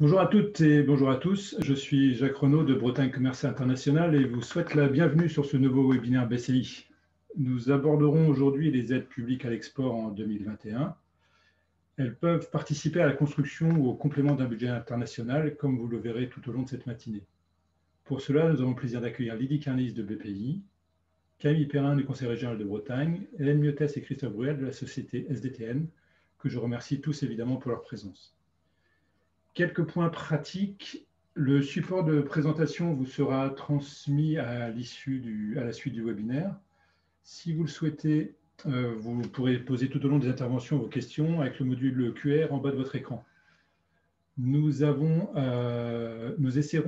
Bonjour à toutes et bonjour à tous. Je suis Jacques Renaud de Bretagne Commerce International et vous souhaite la bienvenue sur ce nouveau webinaire BCI. Nous aborderons aujourd'hui les aides publiques à l'export en 2021. Elles peuvent participer à la construction ou au complément d'un budget international, comme vous le verrez tout au long de cette matinée. Pour cela, nous avons le plaisir d'accueillir Lydie Carnis de BPI, Camille Perrin du Conseil régional de Bretagne, Hélène Miottès et Christophe Bruel de la société SDTN, que je remercie tous évidemment pour leur présence. Quelques points pratiques. Le support de présentation vous sera transmis à la suite du webinaire. Si vous le souhaitez, vous pourrez poser tout au long des interventions vos questions avec le module QR en bas de votre écran. Nous essaierons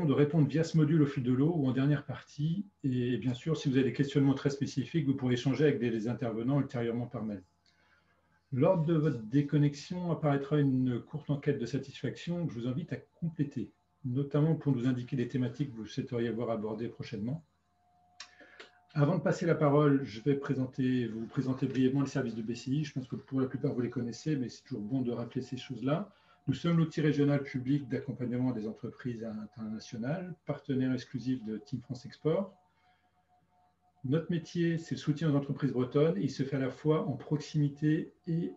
de répondre via ce module au fil de l'eau ou en dernière partie. Et bien sûr, si vous avez des questionnements très spécifiques, vous pourrez échanger avec des intervenants ultérieurement par mail. Lors de votre déconnexion apparaîtra une courte enquête de satisfaction que je vous invite à compléter, notamment pour nous indiquer les thématiques que vous souhaiteriez voir abordées prochainement. Avant de passer la parole, je vais vous présenter brièvement les services de BCI. Je pense que pour la plupart, vous les connaissez, mais c'est toujours bon de rappeler ces choses-là. Nous sommes l'outil régional public d'accompagnement des entreprises internationales, partenaire exclusif de Team France Export. Notre métier, c'est le soutien aux entreprises bretonnes. Il se fait à la fois en proximité et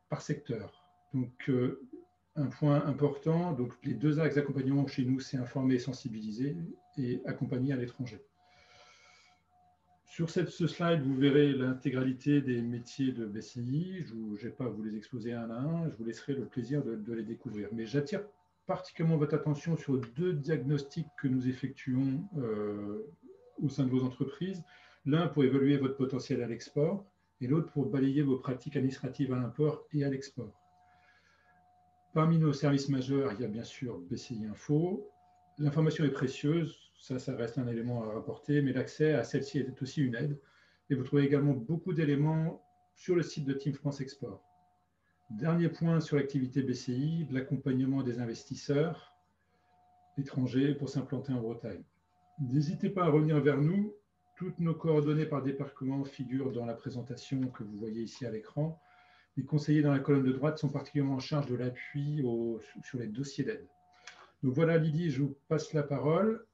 par secteur. Donc, un point important, donc les deux axes d'accompagnement chez nous, c'est informer et sensibiliser et accompagner à l'étranger. Sur ce slide, vous verrez l'intégralité des métiers de BCI. Je ne vais pas vous les exposer un à un, je vous laisserai le plaisir de les découvrir. Mais j'attire particulièrement votre attention sur deux diagnostics que nous effectuons au sein de vos entreprises. L'un pour évaluer votre potentiel à l'export et l'autre pour balayer vos pratiques administratives à l'import et à l'export. Parmi nos services majeurs, il y a bien sûr BCI Info. L'information est précieuse, ça reste un élément à rapporter, mais l'accès à celle-ci est aussi une aide. Et vous trouvez également beaucoup d'éléments sur le site de Team France Export. Dernier point sur l'activité BCI, de l'accompagnement des investisseurs étrangers pour s'implanter en Bretagne. N'hésitez pas à revenir vers nous. Toutes nos coordonnées par département figurent dans la présentation que vous voyez ici à l'écran. Les conseillers dans la colonne de droite sont particulièrement en charge de l'appui sur les dossiers d'aide. Donc voilà, Lydie, je vous passe la parole.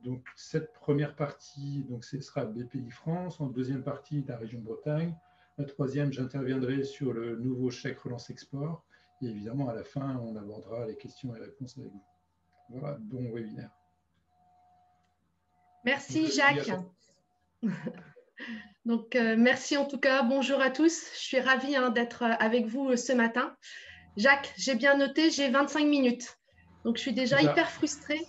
Donc cette première partie, donc ce sera BPI France. En deuxième partie, la région Bretagne. La troisième, j'interviendrai sur le nouveau chèque relance export. Et évidemment, à la fin, on abordera les questions et réponses avec vous. Voilà, bon webinaire. Merci Jacques. Donc merci en tout cas, bonjour à tous. Je suis ravie d'être avec vous ce matin. Jacques, j'ai bien noté, j'ai 25 minutes. Donc je suis déjà hyper frustrée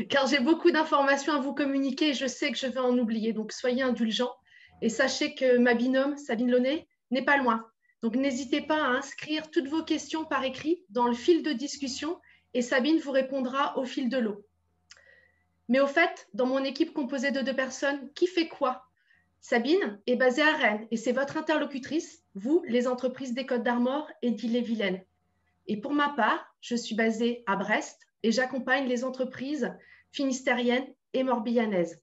car j'ai beaucoup d'informations à vous communiquer et je sais que je vais en oublier. Donc soyez indulgents et sachez que ma binôme, Sabine Launay, n'est pas loin. Donc n'hésitez pas à inscrire toutes vos questions par écrit dans le fil de discussion et Sabine vous répondra au fil de l'eau. Mais au fait, dans mon équipe composée de 2 personnes, qui fait quoi? Sabine est basée à Rennes et c'est votre interlocutrice, vous, les entreprises des Côtes d'Armor et d'Ille-et-Vilaine. Et pour ma part, je suis basée à Brest et j'accompagne les entreprises finistériennes et morbihanaises.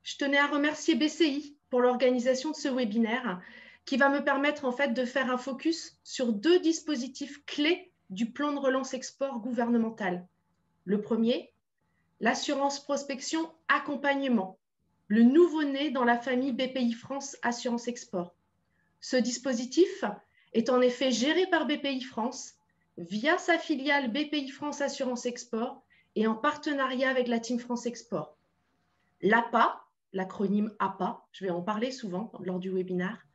Je tenais à remercier BCI pour l'organisation de ce webinaire qui va me permettre en fait de faire un focus sur 2 dispositifs clés du plan de relance export gouvernemental. Le premier, l'assurance prospection accompagnement, le nouveau-né dans la famille BPI France Assurance Export. Ce dispositif est en effet géré par BPI France via sa filiale BPI France Assurance Export et en partenariat avec la Team France Export. L'APA, l'acronyme APA, je vais en parler souvent lors du webinaire,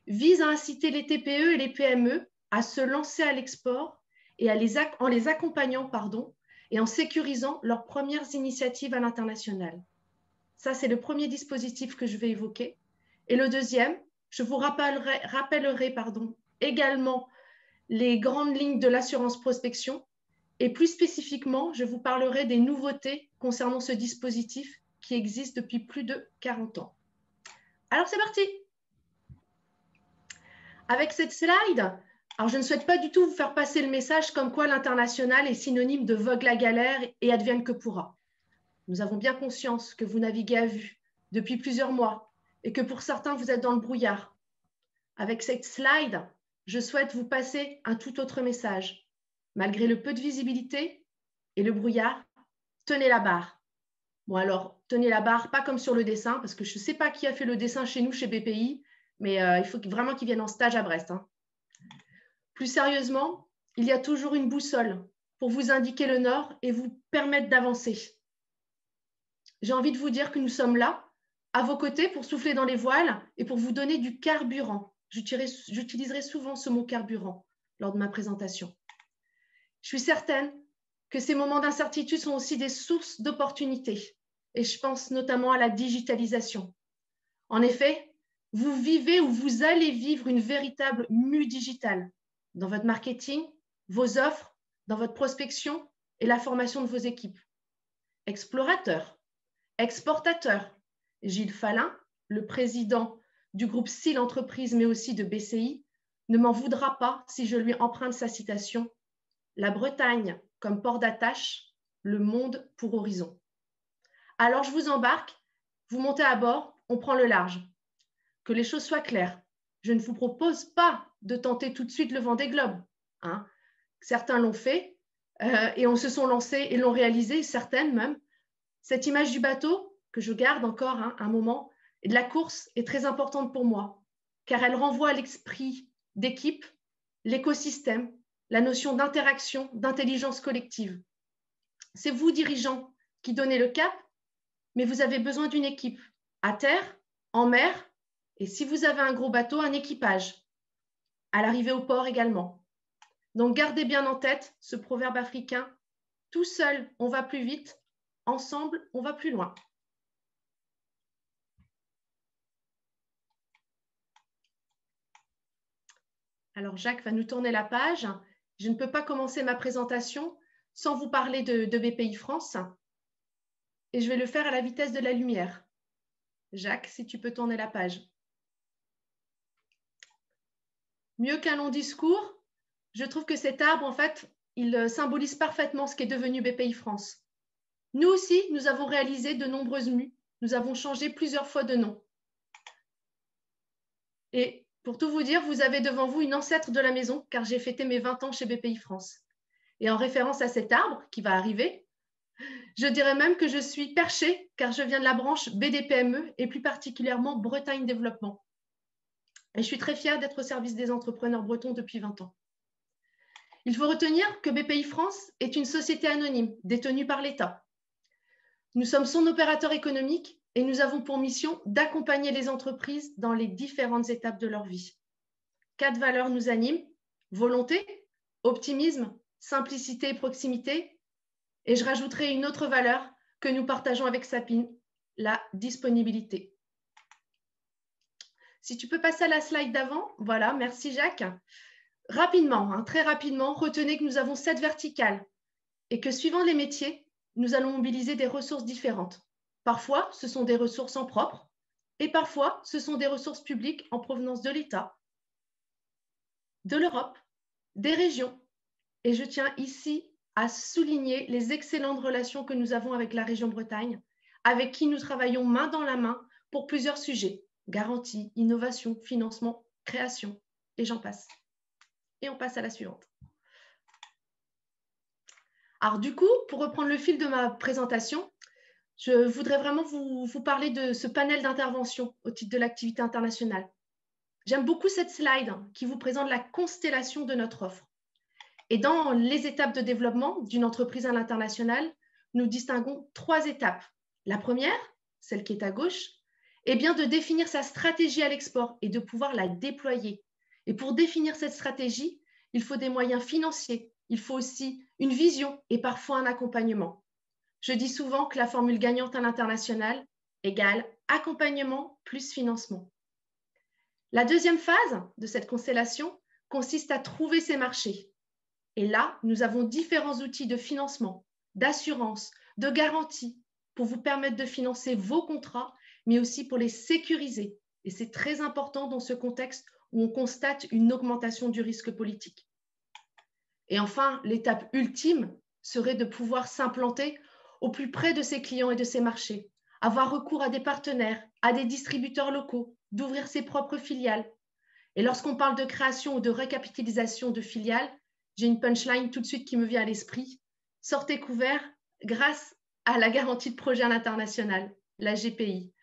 vise à inciter les TPE et les PME à se lancer à l'export et en les accompagnant et en sécurisant leurs premières initiatives à l'international. Ça, c'est le premier dispositif que je vais évoquer. Et le deuxième, je vous rappellerai également les grandes lignes de l'assurance prospection. Et plus spécifiquement, je vous parlerai des nouveautés concernant ce dispositif qui existe depuis plus de 40 ans. Alors, c'est parti! Avec cette slide, alors je ne souhaite pas du tout vous faire passer le message comme quoi l'international est synonyme de vogue la galère et advienne que pourra. Nous avons bien conscience que vous naviguez à vue depuis plusieurs mois et que pour certains, vous êtes dans le brouillard. Avec cette slide, je souhaite vous passer un tout autre message Malgré le peu de visibilité et le brouillard, tenez la barre. Bon alors, tenez la barre, pas comme sur le dessin, parce que je ne sais pas qui a fait le dessin chez nous, chez BPI, mais il faut vraiment qu'ils viennent en stage à Brest. Hein. Plus sérieusement, il y a toujours une boussole pour vous indiquer le nord et vous permettre d'avancer. J'ai envie de vous dire que nous sommes là, à vos côtés, pour souffler dans les voiles et pour vous donner du carburant. J'utiliserai souvent ce mot carburant lors de ma présentation. Je suis certaine que ces moments d'incertitude sont aussi des sources d'opportunités. Et je pense notamment à la digitalisation. En effet, vous vivez ou vous allez vivre une véritable mue digitale dans votre marketing, vos offres, dans votre prospection et la formation de vos équipes. Explorateurs, exportateurs, Gilles Fallin, le président du groupe SIL Entreprises, mais aussi de BCI, ne m'en voudra pas si je lui emprunte sa citation « La Bretagne comme port d'attache, le monde pour horizon ». Alors je vous embarque, vous montez à bord, on prend le large. Que les choses soient claires, je ne vous propose pas de tenter tout de suite le Vendée Globe. Hein. Certains l'ont fait et on se sont lancés et l'ont réalisé, certaines même. Cette image du bateau, que je garde encore un moment, et de la course est très importante pour moi, car elle renvoie à l'esprit d'équipe, l'écosystème, la notion d'interaction, d'intelligence collective. C'est vous, dirigeants, qui donnez le cap, mais vous avez besoin d'une équipe, à terre, en mer, et si vous avez un gros bateau, un équipage, à l'arrivée au port également. Donc gardez bien en tête ce proverbe africain, tout seul on va plus vite, ensemble on va plus loin. Alors Jacques va nous tourner la page. Je ne peux pas commencer ma présentation sans vous parler de BPI France. Et je vais le faire à la vitesse de la lumière. Jacques, si tu peux tourner la page. Mieux qu'un long discours, je trouve que cet arbre, en fait, il symbolise parfaitement ce qu'est devenu BPI France. Nous aussi, nous avons réalisé de nombreuses mues. Nous avons changé plusieurs fois de nom. Et pour tout vous dire, vous avez devant vous une ancêtre de la maison, car j'ai fêté mes 20 ans chez BPI France. Et en référence à cet arbre qui va arriver, je dirais même que je suis perchée, car je viens de la branche BDPME et plus particulièrement Bretagne Développement. Et je suis très fière d'être au service des entrepreneurs bretons depuis 20 ans. Il faut retenir que BPI France est une société anonyme détenue par l'État. Nous sommes son opérateur économique et nous avons pour mission d'accompagner les entreprises dans les différentes étapes de leur vie. 4 valeurs nous animent, volonté, optimisme, simplicité et proximité. Et je rajouterai une autre valeur que nous partageons avec Sapine, la disponibilité. Si tu peux passer à la slide d'avant, voilà, merci Jacques. Rapidement, très rapidement, retenez que nous avons 7 verticales et que suivant les métiers, nous allons mobiliser des ressources différentes. Parfois, ce sont des ressources en propre et parfois, ce sont des ressources publiques en provenance de l'État, de l'Europe, des régions. Et je tiens ici à souligner les excellentes relations que nous avons avec la région Bretagne, avec qui nous travaillons main dans la main pour plusieurs sujets, garantie, innovation, financement, création, et j'en passe. Et on passe à la suivante. Alors du coup, pour reprendre le fil de ma présentation, je voudrais vraiment vous parler de ce panel d'intervention au titre de l'activité internationale. J'aime beaucoup cette slide qui vous présente la constellation de notre offre. Et dans les étapes de développement d'une entreprise à l'international, nous distinguons 3 étapes. La première, celle qui est à gauche, est bien de définir sa stratégie à l'export et de pouvoir la déployer. Et pour définir cette stratégie, il faut des moyens financiers, il faut aussi une vision et parfois un accompagnement. Je dis souvent que la formule gagnante à l'international égale accompagnement plus financement. La deuxième phase de cette constellation consiste à trouver ses marchés. Et là, nous avons différents outils de financement, d'assurance, de garantie pour vous permettre de financer vos contrats, mais aussi pour les sécuriser. Et c'est très important dans ce contexte où on constate une augmentation du risque politique. Et enfin, l'étape ultime serait de pouvoir s'implanter au plus près de ses clients et de ses marchés, avoir recours à des partenaires, à des distributeurs locaux, d'ouvrir ses propres filiales. Et lorsqu'on parle de création ou de recapitalisation de filiales, j'ai une punchline tout de suite qui me vient à l'esprit. Sortez couverts grâce à la garantie de projet à l'international, la GPI.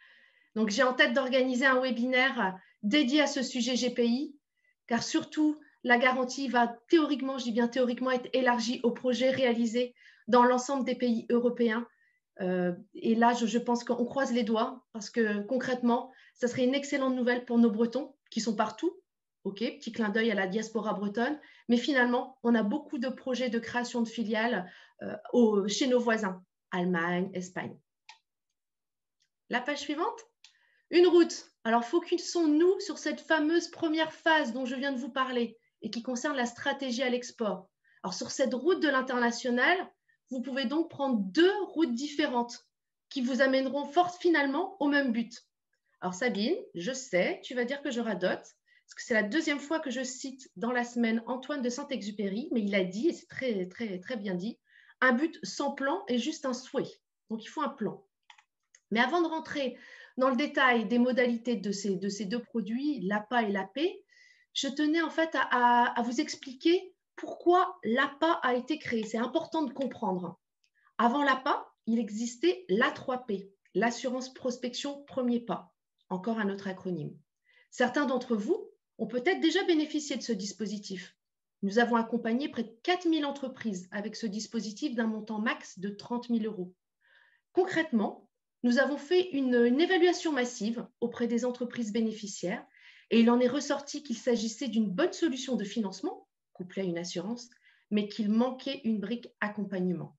Donc, j'ai en tête d'organiser un webinaire dédié à ce sujet GPI, car surtout, la garantie va théoriquement, je dis bien théoriquement, être élargie aux projets réalisés dans l'ensemble des pays européens. Et là, je pense qu'on croise les doigts, parce que concrètement, ça serait une excellente nouvelle pour nos Bretons, qui sont partout. OK, petit clin d'œil à la diaspora bretonne. Mais finalement, on a beaucoup de projets de création de filiales chez nos voisins, Allemagne, Espagne. La page suivante. Une route. Alors, focusons-nous sur cette fameuse première phase dont je viens de vous parler et qui concerne la stratégie à l'export. Alors, sur cette route de l'international, vous pouvez donc prendre 2 routes différentes qui vous amèneront finalement au même but. Alors, Sabine, je sais, tu vas dire que je radote, parce que c'est la 2e fois que je cite dans la semaine Antoine de Saint-Exupéry, mais il a dit, et c'est très, très, très bien dit, un but sans plan est juste un souhait. Donc, il faut un plan. Mais avant de rentrer dans le détail des modalités de ces 2 produits, l'APA et l'AP, je tenais en fait à vous expliquer pourquoi l'APA a été créé. C'est important de comprendre. Avant l'APA, il existait l'A3P, l'assurance prospection premier pas, encore un autre acronyme. Certains d'entre vous ont peut-être déjà bénéficié de ce dispositif. Nous avons accompagné près de 4000 entreprises avec ce dispositif d'un montant max de 30 000 €. Concrètement, nous avons fait une évaluation massive auprès des entreprises bénéficiaires et il en est ressorti qu'il s'agissait d'une bonne solution de financement, couplée à une assurance, mais qu'il manquait une brique accompagnement.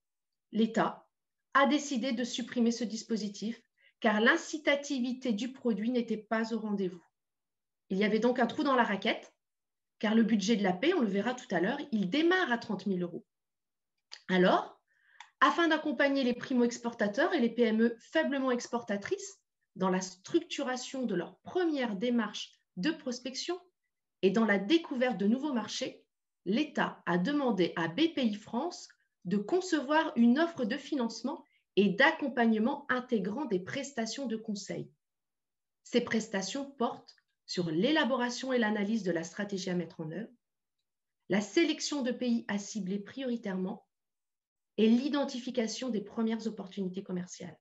L'État a décidé de supprimer ce dispositif car l'incitativité du produit n'était pas au rendez-vous. Il y avait donc un trou dans la raquette car le budget de l'AP, on le verra tout à l'heure, il démarre à 30 000 €. Alors, afin d'accompagner les primo-exportateurs et les PME faiblement exportatrices dans la structuration de leur première démarche de prospection et dans la découverte de nouveaux marchés, l'État a demandé à BPI France de concevoir une offre de financement et d'accompagnement intégrant des prestations de conseil. Ces prestations portent sur l'élaboration et l'analyse de la stratégie à mettre en œuvre, la sélection de pays à cibler prioritairement et l'identification des premières opportunités commerciales.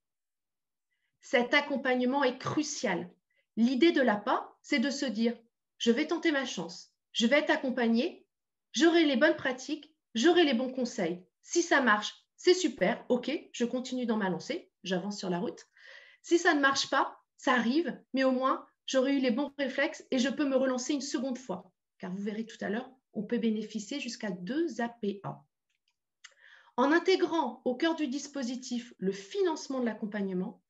Cet accompagnement est crucial. L'idée de l'APA, c'est de se dire, je vais tenter ma chance, je vais être accompagné, j'aurai les bonnes pratiques, j'aurai les bons conseils. Si ça marche, c'est super, ok, je continue dans ma lancée, j'avance sur la route. Si ça ne marche pas, ça arrive, mais au moins, j'aurai eu les bons réflexes et je peux me relancer une seconde fois. Car vous verrez tout à l'heure, on peut bénéficier jusqu'à 2 APA. En intégrant au cœur du dispositif le financement de l'accompagnement,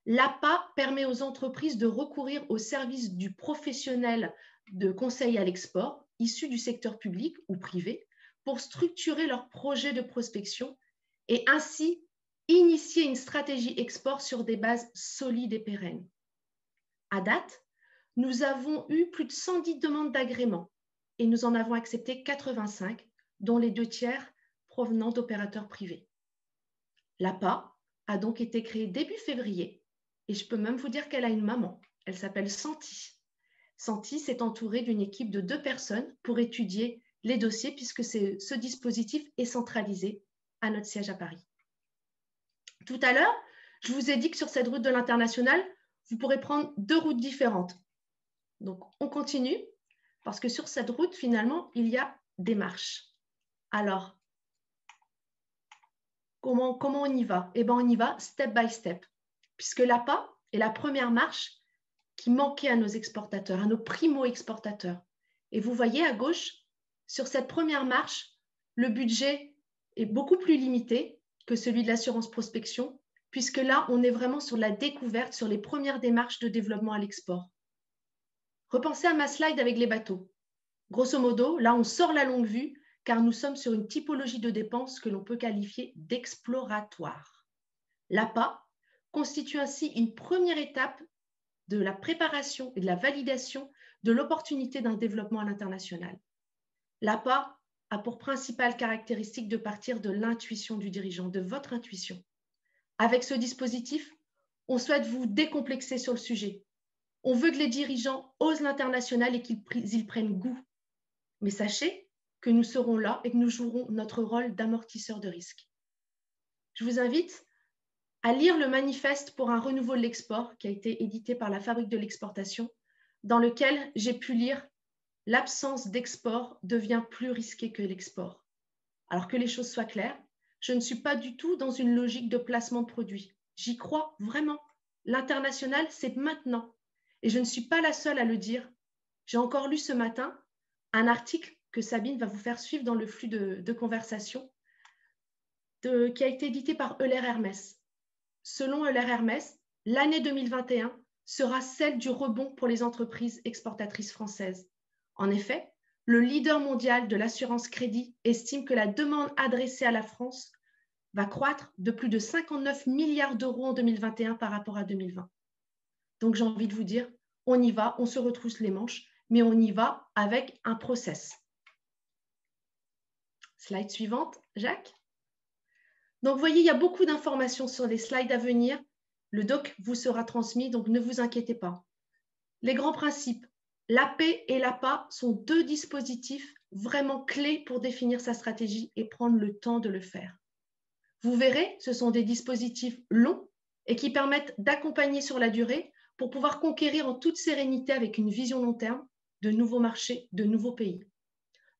l'APA permet aux entreprises de recourir au service du professionnel de conseil à l'export issu du secteur public ou privé pour structurer leur projet de prospection et ainsi initier une stratégie export sur des bases solides et pérennes. À date, nous avons eu plus de 110 demandes d'agrément et nous en avons accepté 85, dont les 2 tiers provenant d'opérateurs privés. L'APA a donc été créée début février et je peux même vous dire qu'elle a une maman. Elle s'appelle Santi. Santi s'est entourée d'une équipe de 2 personnes pour étudier les dossiers puisque ce dispositif est centralisé à notre siège à Paris. Tout à l'heure, je vous ai dit que sur cette route de l'international, vous pourrez prendre 2 routes différentes. Donc, on continue parce que sur cette route, finalement, il y a des marches. Alors, comment on y va? Eh bien, on y va step by step, puisque l'APA est la première marche qui manquait à nos exportateurs, à nos primo-exportateurs. Et vous voyez à gauche, sur cette première marche, le budget est beaucoup plus limité que celui de l'assurance prospection, puisque là, on est vraiment sur la découverte, sur les premières démarches de développement à l'export. Repensez à ma slide avec les bateaux. Grosso modo, là, on sort la longue vue, car nous sommes sur une typologie de dépenses que l'on peut qualifier d'exploratoire. L'APA constitue ainsi une première étape de la préparation et de la validation de l'opportunité d'un développement à l'international. L'APA a pour principale caractéristique de partir de l'intuition du dirigeant, de votre intuition. Avec ce dispositif, on souhaite vous décomplexer sur le sujet. On veut que les dirigeants osent l'international et qu'ils prennent goût. Mais sachez que nous serons là et que nous jouerons notre rôle d'amortisseur de risque. Je vous invite à lire le manifeste pour un renouveau de l'export qui a été édité par la Fabrique de l'exportation, dans lequel j'ai pu lire « L'absence d'export devient plus risquée que l'export ». Alors que les choses soient claires, je ne suis pas du tout dans une logique de placement de produits. J'y crois vraiment. L'international, c'est maintenant. Et je ne suis pas la seule à le dire. J'ai encore lu ce matin un article que Sabine va vous faire suivre dans le flux de conversation qui a été édité par Euler Hermès. Selon Euler Hermès, l'année 2021 sera celle du rebond pour les entreprises exportatrices françaises. En effet, le leader mondial de l'assurance crédit estime que la demande adressée à la France va croître de plus de 59 milliards d'euros en 2021 par rapport à 2020. Donc j'ai envie de vous dire, on y va, on se retrousse les manches, mais on y va avec un process. Slide suivante, Jacques. Donc vous voyez, il y a beaucoup d'informations sur les slides à venir. Le doc vous sera transmis, donc ne vous inquiétez pas. Les grands principes. L'AP et l'APA sont deux dispositifs vraiment clés pour définir sa stratégie et prendre le temps de le faire. Vous verrez, ce sont des dispositifs longs et qui permettent d'accompagner sur la durée pour pouvoir conquérir en toute sérénité avec une vision long terme de nouveaux marchés, de nouveaux pays.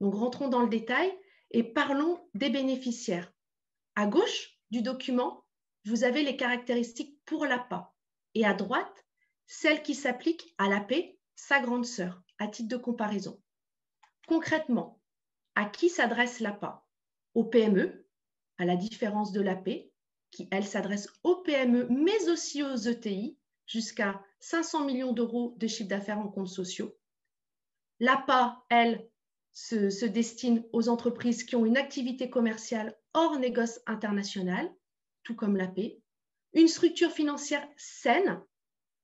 Donc rentrons dans le détail et parlons des bénéficiaires. À gauche du document, vous avez les caractéristiques pour l'APA et à droite, celles qui s'appliquent à l'AP, sa grande sœur, à titre de comparaison. Concrètement, à qui s'adresse l'APA? Aux PME, à la différence de l'AP, qui, elle, s'adresse aux PME, mais aussi aux ETI, jusqu'à 500 millions d'euros de chiffre d'affaires en comptes sociaux. L'APA, elle, se destine aux entreprises qui ont une activité commerciale hors négoce international, tout comme l'AP, une structure financière saine,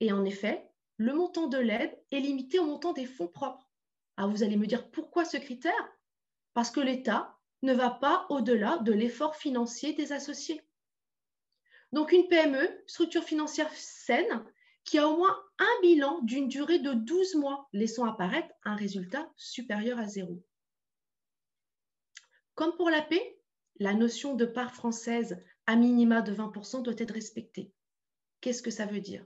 et en effet, le montant de l'aide est limité au montant des fonds propres. Alors vous allez me dire pourquoi ce critère? Parce que l'État ne va pas au-delà de l'effort financier des associés. Donc une PME, structure financière saine, qui a au moins un bilan d'une durée de 12 mois, laissant apparaître un résultat supérieur à 0. Comme pour l'AP, la notion de part française à minima de 20% doit être respectée. Qu'est-ce que ça veut dire?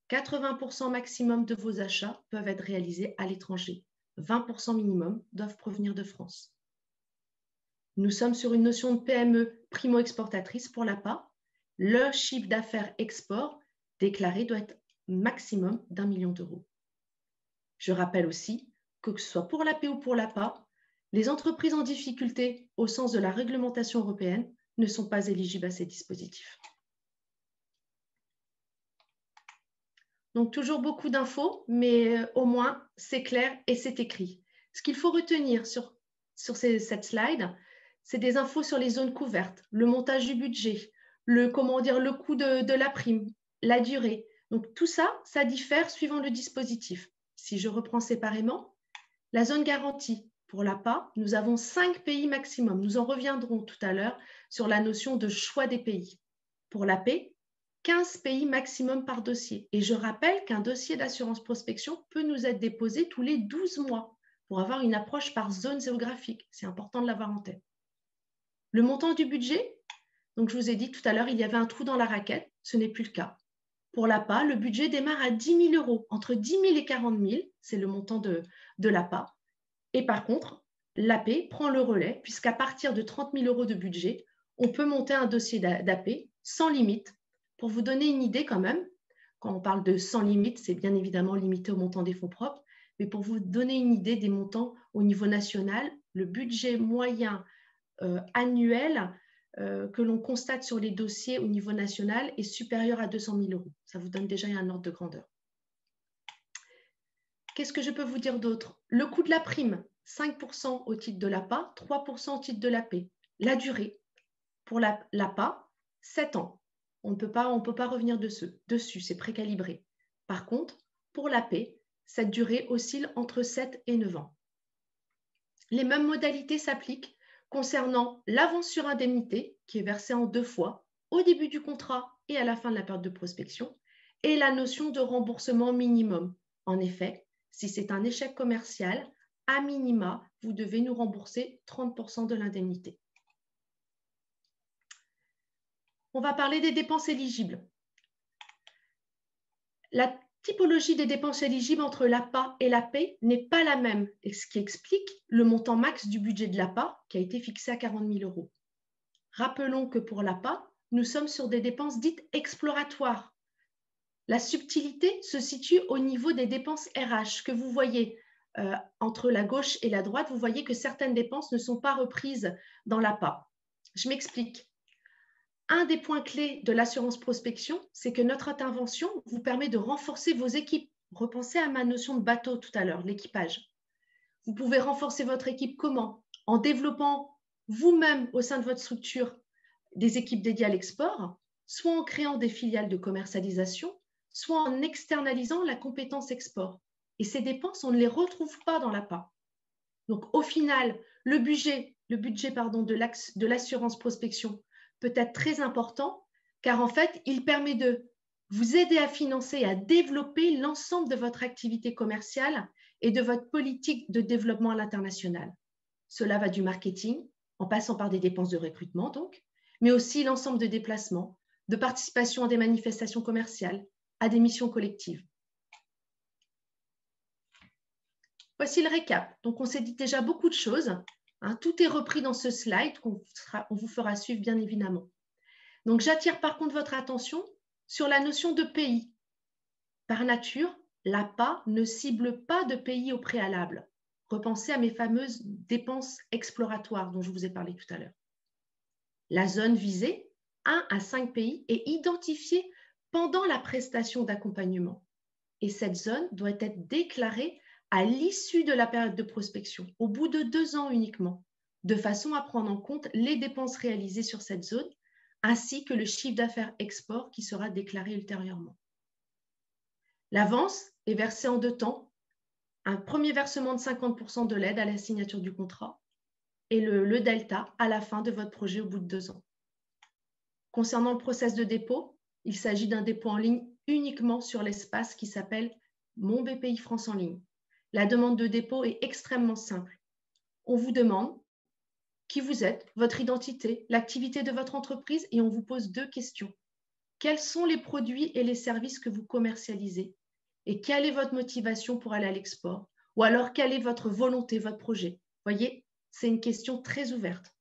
80% maximum de vos achats peuvent être réalisés à l'étranger. 20% minimum doivent provenir de France. Nous sommes sur une notion de PME primo-exportatrice pour l'APA. Le chiffre d'affaires export déclaré doit être maximum d'1 million d'euros. Je rappelle aussi que ce soit pour l'AP ou pour l'APA, les entreprises en difficulté au sens de la réglementation européenne ne sont pas éligibles à ces dispositifs. Donc, toujours beaucoup d'infos, mais au moins, c'est clair et c'est écrit. Ce qu'il faut retenir sur cette slide, c'est des infos sur les zones couvertes, le montage du budget, le coût de la prime, la durée. Donc, tout ça, ça diffère suivant le dispositif. Si je reprends séparément, la zone garantie, pour l'APA, nous avons 5 pays maximum. Nous en reviendrons tout à l'heure sur la notion de choix des pays. Pour l'AP, 15 pays maximum par dossier. Et je rappelle qu'un dossier d'assurance prospection peut nous être déposé tous les 12 mois pour avoir une approche par zone géographique. C'est important de l'avoir en tête. Le montant du budget, donc je vous ai dit tout à l'heure, il y avait un trou dans la raquette. Ce n'est plus le cas. Pour l'APA, le budget démarre à 10 000 euros. Entre 10 000 et 40 000, c'est le montant de l'APA. Et par contre, l'AP prend le relais puisqu'à partir de 30 000 euros de budget, on peut monter un dossier d'AP sans limite. Pour vous donner une idée quand même, quand on parle de sans limite, c'est bien évidemment limité au montant des fonds propres, mais pour vous donner une idée des montants au niveau national, le budget moyen annuel que l'on constate sur les dossiers au niveau national est supérieur à 200 000 euros. Ça vous donne déjà un ordre de grandeur. Qu'est-ce que je peux vous dire d'autre? Le coût de la prime, 5% au titre de l'APA, 3% au titre de l'AP. La durée, pour l'APA, 7 ans. On ne peut pas revenir dessus, c'est précalibré. Par contre, pour l'AP, cette durée oscille entre 7 et 9 ans. Les mêmes modalités s'appliquent concernant l'avance sur indemnité, qui est versée en 2 fois, au début du contrat et à la fin de la période de prospection, et la notion de remboursement minimum. En effet, si c'est un échec commercial, à minima, vous devez nous rembourser 30% de l'indemnité. On va parler des dépenses éligibles. La typologie des dépenses éligibles entre l'APA et l'APE n'est pas la même, ce qui explique le montant max du budget de l'APA qui a été fixé à 40 000 €. Rappelons que pour l'APA, nous sommes sur des dépenses dites exploratoires. La subtilité se situe au niveau des dépenses RH que vous voyez entre la gauche et la droite. Vous voyez que certaines dépenses ne sont pas reprises dans l'APA. Je m'explique. Un des points clés de l'assurance prospection, c'est que notre intervention vous permet de renforcer vos équipes. Repensez à ma notion de bateau tout à l'heure, l'équipage. Vous pouvez renforcer votre équipe comment? En développant vous-même au sein de votre structure des équipes dédiées à l'export, soit en créant des filiales de commercialisation, soit en externalisant la compétence export. Et ces dépenses, on ne les retrouve pas dans l'APA. Donc, au final, le budget de l'assurance prospection peut être très important, car en fait, il permet de vous aider à financer et à développer l'ensemble de votre activité commerciale et de votre politique de développement à l'international. Cela va du marketing, en passant par des dépenses de recrutement donc, mais aussi l'ensemble de déplacements, de participation à des manifestations commerciales, à des missions collectives. Voici le récap. Donc, on s'est dit déjà beaucoup de choses. Tout est repris dans ce slide qu'on vous fera suivre bien évidemment. Donc, j'attire par contre votre attention sur la notion de pays. Par nature, l'APA ne cible pas de pays au préalable. Repensez à mes fameuses dépenses exploratoires dont je vous ai parlé tout à l'heure. La zone visée, 1 à 5 pays, est identifiée pendant la prestation d'accompagnement. Et cette zone doit être déclarée à l'issue de la période de prospection, au bout de 2 ans uniquement, de façon à prendre en compte les dépenses réalisées sur cette zone, ainsi que le chiffre d'affaires export qui sera déclaré ultérieurement. L'avance est versée en 2 temps, un premier versement de 50% de l'aide à la signature du contrat et le delta à la fin de votre projet au bout de 2 ans. Concernant le process de dépôt, il s'agit d'un dépôt en ligne uniquement sur l'espace qui s'appelle Mon BPI France en ligne. La demande de dépôt est extrêmement simple. On vous demande qui vous êtes, votre identité, l'activité de votre entreprise et on vous pose 2 questions. Quels sont les produits et les services que vous commercialisez? Et quelle est votre motivation pour aller à l'export? Ou alors, quelle est votre volonté, votre projet? Vous voyez, c'est une question très ouverte.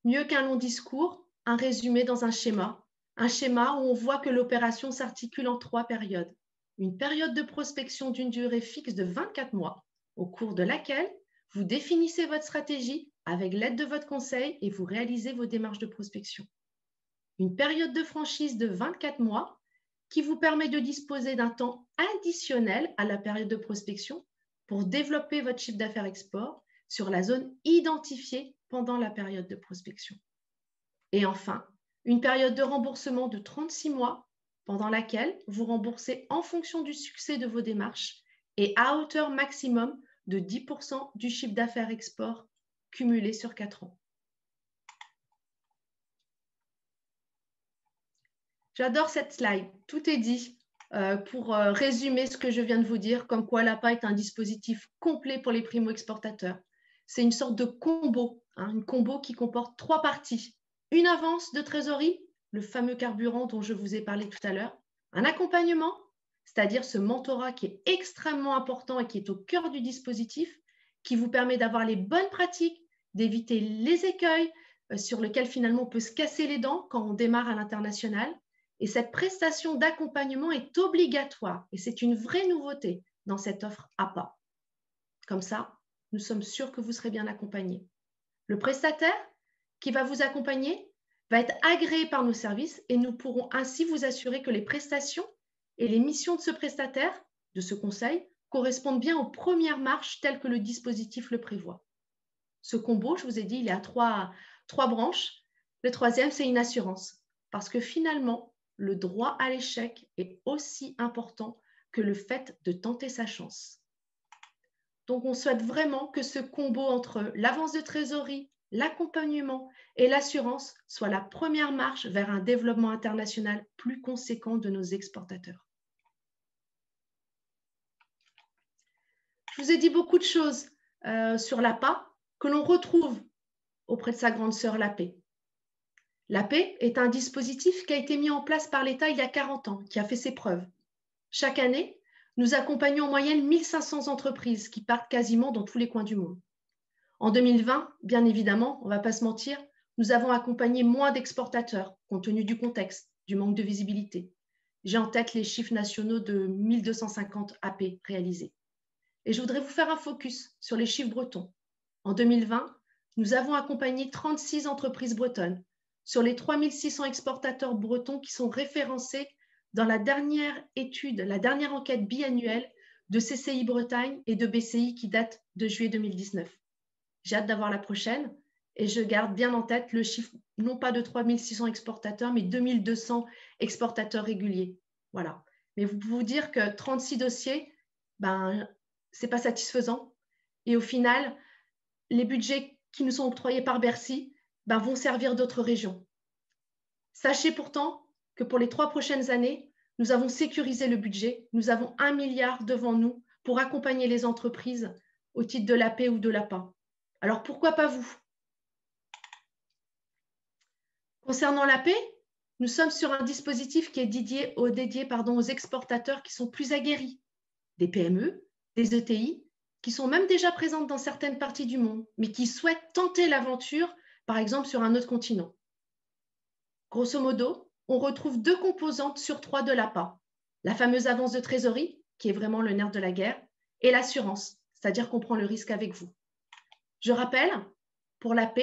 Mieux qu'un long discours, un résumé dans un schéma où on voit que l'opération s'articule en 3 périodes. Une période de prospection d'une durée fixe de 24 mois, au cours de laquelle vous définissez votre stratégie avec l'aide de votre conseil et vous réalisez vos démarches de prospection. Une période de franchise de 24 mois qui vous permet de disposer d'un temps additionnel à la période de prospection pour développer votre chiffre d'affaires export sur la zone identifiée pendant la période de prospection. Et enfin, une période de remboursement de 36 mois pendant laquelle vous remboursez en fonction du succès de vos démarches et à hauteur maximum de 10% du chiffre d'affaires export cumulé sur 4 ans. J'adore cette slide. Tout est dit pour résumer ce que je viens de vous dire, comme quoi l'APA est un dispositif complet pour les primo-exportateurs. C'est une sorte de combo, une combo qui comporte 3 parties. Une avance de trésorerie, le fameux carburant dont je vous ai parlé tout à l'heure, un accompagnement, c'est-à-dire ce mentorat qui est extrêmement important et qui est au cœur du dispositif, qui vous permet d'avoir les bonnes pratiques, d'éviter les écueils sur lesquels finalement on peut se casser les dents quand on démarre à l'international. Et cette prestation d'accompagnement est obligatoire et c'est une vraie nouveauté dans cette offre APA. Comme ça, nous sommes sûrs que vous serez bien accompagné. Le prestataire qui va vous accompagner va être agréé par nos services et nous pourrons ainsi vous assurer que les prestations et les missions de ce prestataire, de ce conseil, correspondent bien aux premières marches telles que le dispositif le prévoit. Ce combo, je vous ai dit, il est à trois branches. Le troisième, c'est une assurance. Parce que finalement, le droit à l'échec est aussi important que le fait de tenter sa chance. Donc, on souhaite vraiment que ce combo entre l'avance de trésorerie, l'accompagnement et l'assurance soit la première marche vers un développement international plus conséquent de nos exportateurs. Je vous ai dit beaucoup de choses sur l'APA que l'on retrouve auprès de sa grande sœur, l'AP. L'AP est un dispositif qui a été mis en place par l'État il y a 40 ans, qui a fait ses preuves. Chaque année, nous accompagnons en moyenne 1500 entreprises qui partent quasiment dans tous les coins du monde. En 2020, bien évidemment, on ne va pas se mentir, nous avons accompagné moins d'exportateurs, compte tenu du contexte, du manque de visibilité. J'ai en tête les chiffres nationaux de 1250 AP réalisés. Et je voudrais vous faire un focus sur les chiffres bretons. En 2020, nous avons accompagné 36 entreprises bretonnes sur les 3600 exportateurs bretons qui sont référencés dans la dernière étude, la dernière enquête biannuelle de CCI Bretagne et de BCI qui date de juillet 2019. J'ai hâte d'avoir la prochaine et je garde bien en tête le chiffre, non pas de 3600 exportateurs, mais 2200 exportateurs réguliers. Voilà. Mais vous pouvez vous dire que 36 dossiers, ce n'est pas satisfaisant. Et au final, les budgets qui nous sont octroyés par Bercy vont servir d'autres régions. Sachez pourtant que pour les 3 prochaines années, nous avons sécurisé le budget. Nous avons 1 milliard devant nous pour accompagner les entreprises au titre de l'AP ou de l'APA. Alors, pourquoi pas vous? Concernant l'AP, nous sommes sur un dispositif qui est dédié aux exportateurs qui sont plus aguerris, des PME, des ETI, qui sont même déjà présentes dans certaines parties du monde, mais qui souhaitent tenter l'aventure, par exemple, sur un autre continent. Grosso modo, on retrouve 2 composantes sur 3 de l'APA. La fameuse avance de trésorerie, qui est vraiment le nerf de la guerre, et l'assurance, c'est-à-dire qu'on prend le risque avec vous. Je rappelle, pour l'AP,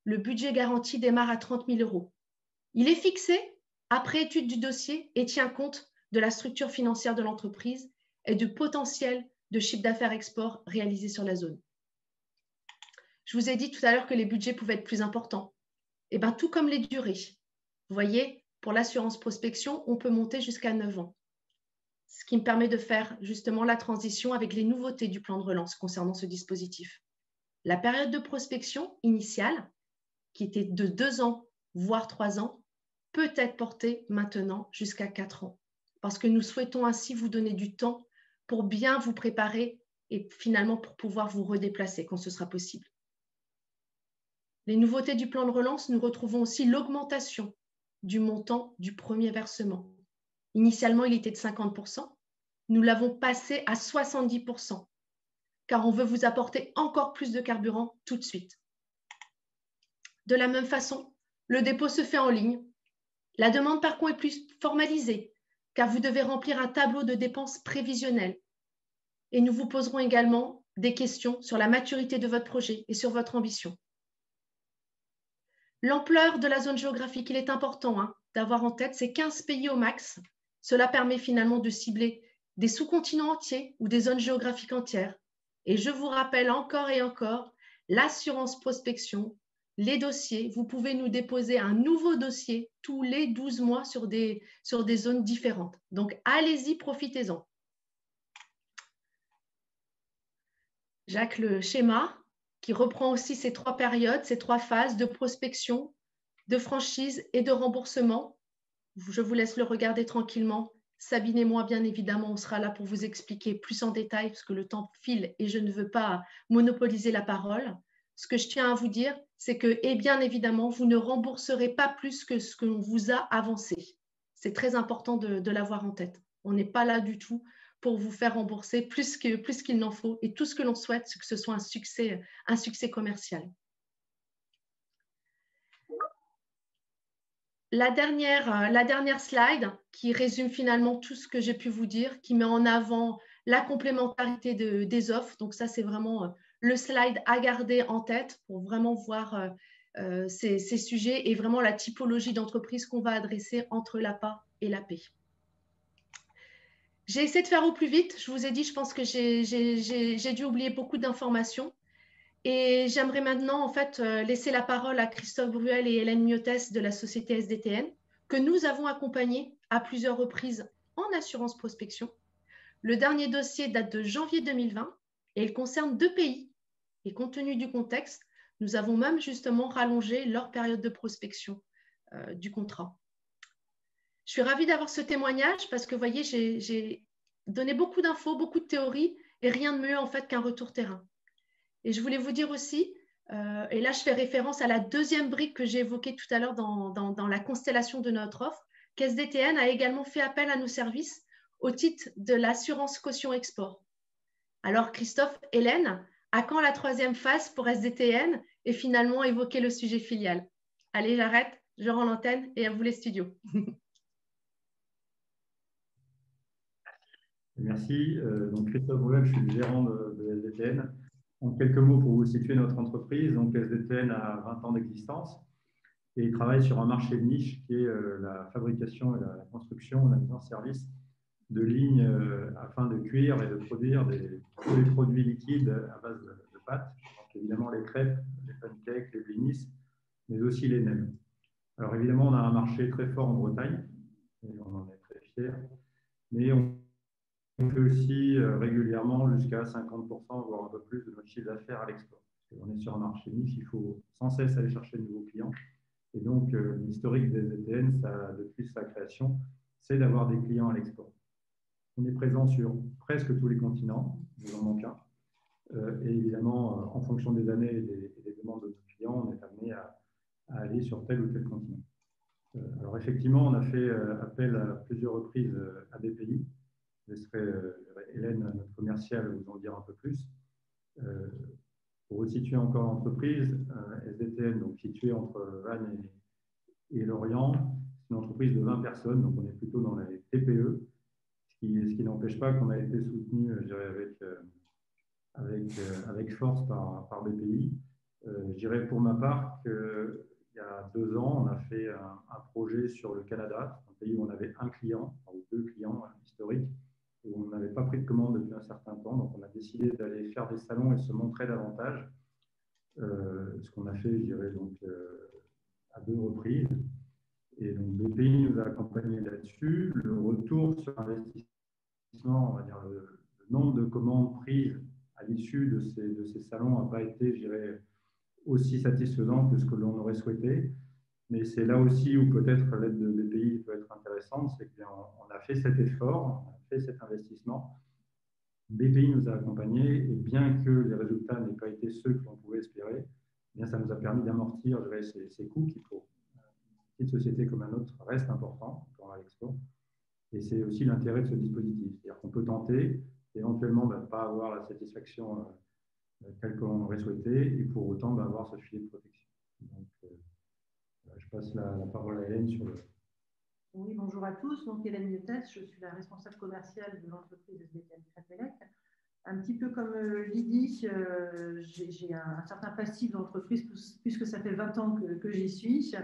le budget garanti démarre à 30 000 €. Il est fixé après étude du dossier et tient compte de la structure financière de l'entreprise et du potentiel de chiffre d'affaires export réalisé sur la zone. Je vous ai dit tout à l'heure que les budgets pouvaient être plus importants. Et bien, tout comme les durées. Vous voyez, pour l'assurance prospection, on peut monter jusqu'à 9 ans. Ce qui me permet de faire justement la transition avec les nouveautés du plan de relance concernant ce dispositif. La période de prospection initiale, qui était de 2 ans, voire 3 ans, peut être portée maintenant jusqu'à 4 ans. Parce que nous souhaitons ainsi vous donner du temps pour bien vous préparer et finalement pour pouvoir vous redéplacer quand ce sera possible. Les nouveautés du plan de relance, nous retrouvons aussi l'augmentation du montant du premier versement. Initialement, il était de 50%. Nous l'avons passé à 70%, car on veut vous apporter encore plus de carburant tout de suite. De la même façon, le dépôt se fait en ligne. La demande par contre est plus formalisée, car vous devez remplir un tableau de dépenses prévisionnelles. Et nous vous poserons également des questions sur la maturité de votre projet et sur votre ambition. L'ampleur de la zone géographique, il est important d'avoir en tête, c'est 15 pays au max. Cela permet finalement de cibler des sous-continents entiers ou des zones géographiques entières. Et je vous rappelle encore et encore, l'assurance prospection, les dossiers, vous pouvez nous déposer un nouveau dossier tous les 12 mois sur des zones différentes. Donc, allez-y, profitez-en. Jacques, le schéma qui reprend aussi ces 3 périodes, ces 3 phases de prospection, de franchise et de remboursement. Je vous laisse le regarder tranquillement. Sabine et moi, bien évidemment, on sera là pour vous expliquer plus en détail parce que le temps file et je ne veux pas monopoliser la parole. Ce que je tiens à vous dire, c'est que, et bien évidemment, vous ne rembourserez pas plus que ce que l'on vous a avancé. C'est très important de l'avoir en tête. On n'est pas là du tout pour vous faire rembourser plus qu'il n'en faut. Et tout ce que l'on souhaite, c'est que ce soit un succès commercial. La dernière slide qui résume finalement tout ce que j'ai pu vous dire, qui met en avant la complémentarité des offres. Donc ça, c'est vraiment le slide à garder en tête pour vraiment voir ces sujets et vraiment la typologie d'entreprise qu'on va adresser entre l'APA et l'AP. J'ai essayé de faire au plus vite. Je vous ai dit, je pense que j'ai dû oublier beaucoup d'informations. Et j'aimerais maintenant en fait laisser la parole à Christophe Bruel et Hélène Miotès de la société SDTN, que nous avons accompagnés à plusieurs reprises en assurance prospection. Le dernier dossier date de janvier 2020 et il concerne 2 pays. Et compte tenu du contexte, nous avons même justement rallongé leur période de prospection du contrat. Je suis ravie d'avoir ce témoignage parce que, vous voyez, j'ai donné beaucoup d'infos, beaucoup de théories et rien de mieux en fait qu'un retour terrain. Et je voulais vous dire aussi, et là je fais référence à la deuxième brique que j'ai évoquée tout à l'heure dans la constellation de notre offre, qu'SDTN a également fait appel à nos services au titre de l'assurance caution export. Alors Christophe, Hélène, à quand la troisième phase pour SDTN et finalement évoquer le sujet filial? Allez, j'arrête, je rends l'antenne et à vous les studios. Merci. Donc Christophe Bruel, je suis le gérant de SDTN. En quelques mots pour vous situer notre entreprise, donc SDTN a 20 ans d'existence et il travaille sur un marché de niche qui est la fabrication et la construction, la mise en service de lignes afin de cuire et de produire tous les produits liquides à base de pâtes. Donc évidemment les crêpes, les pancakes, les blinis, mais aussi les nems. Alors évidemment, on a un marché très fort en Bretagne et on en est très fiers, mais on fait aussi régulièrement jusqu'à 50%, voire un peu plus de notre chiffre d'affaires à l'export. On est sur un marché niche, il faut sans cesse aller chercher de nouveaux clients. Et donc, l'historique des SDTN, depuis sa création, c'est d'avoir des clients à l'export. On est présent sur presque tous les continents, il en manque un. Et évidemment, en fonction des années et des demandes de nos clients, on est amené à aller sur tel ou tel continent. Alors effectivement, on a fait appel à plusieurs reprises à des pays. Je laisserai Hélène, notre commerciale, vous en dire un peu plus. Pour resituer encore l'entreprise, SDTN, donc située entre Vannes et Lorient, c'est une entreprise de 20 personnes, donc on est plutôt dans les TPE, ce qui n'empêche pas qu'on a été soutenu, je dirais, avec force par BPI. Je dirais pour ma part qu'il y a 2 ans, on a fait un projet sur le Canada, un pays où on avait un client, ou 2 clients historiques, où on n'avait pas pris de commande depuis un certain temps. Donc, on a décidé d'aller faire des salons et se montrer davantage. Ce qu'on a fait, je dirais, donc, à 2 reprises. Et donc, BPI nous a accompagnés là-dessus. Le retour sur investissement, on va dire, le nombre de commandes prises à l'issue de ces salons n'a pas été, je dirais, aussi satisfaisant que ce que l'on aurait souhaité. Mais c'est là aussi où peut-être l'aide de BPI peut être intéressante, c'est qu'on a fait cet effort, on a fait cet investissement. BPI nous a accompagnés et bien que les résultats n'aient pas été ceux que l'on pouvait espérer, eh bien, ça nous a permis d'amortir ces coûts qui, pour une petite société comme un autre, restent importants quand on va à l'export. Et c'est aussi l'intérêt de ce dispositif. C'est-à-dire qu'on peut tenter, éventuellement, ne pas avoir la satisfaction telle que l'on aurait souhaité, et pour autant avoir ce filet de protection. Donc, je passe la parole à Hélène sur le… Oui, bonjour à tous. Donc, Hélène Nutès, je suis la responsable commerciale de l'entreprise SDTN Crépelec. Un petit peu comme Lydie, j'ai un certain passif d'entreprise puisque ça fait 20 ans que j'y suis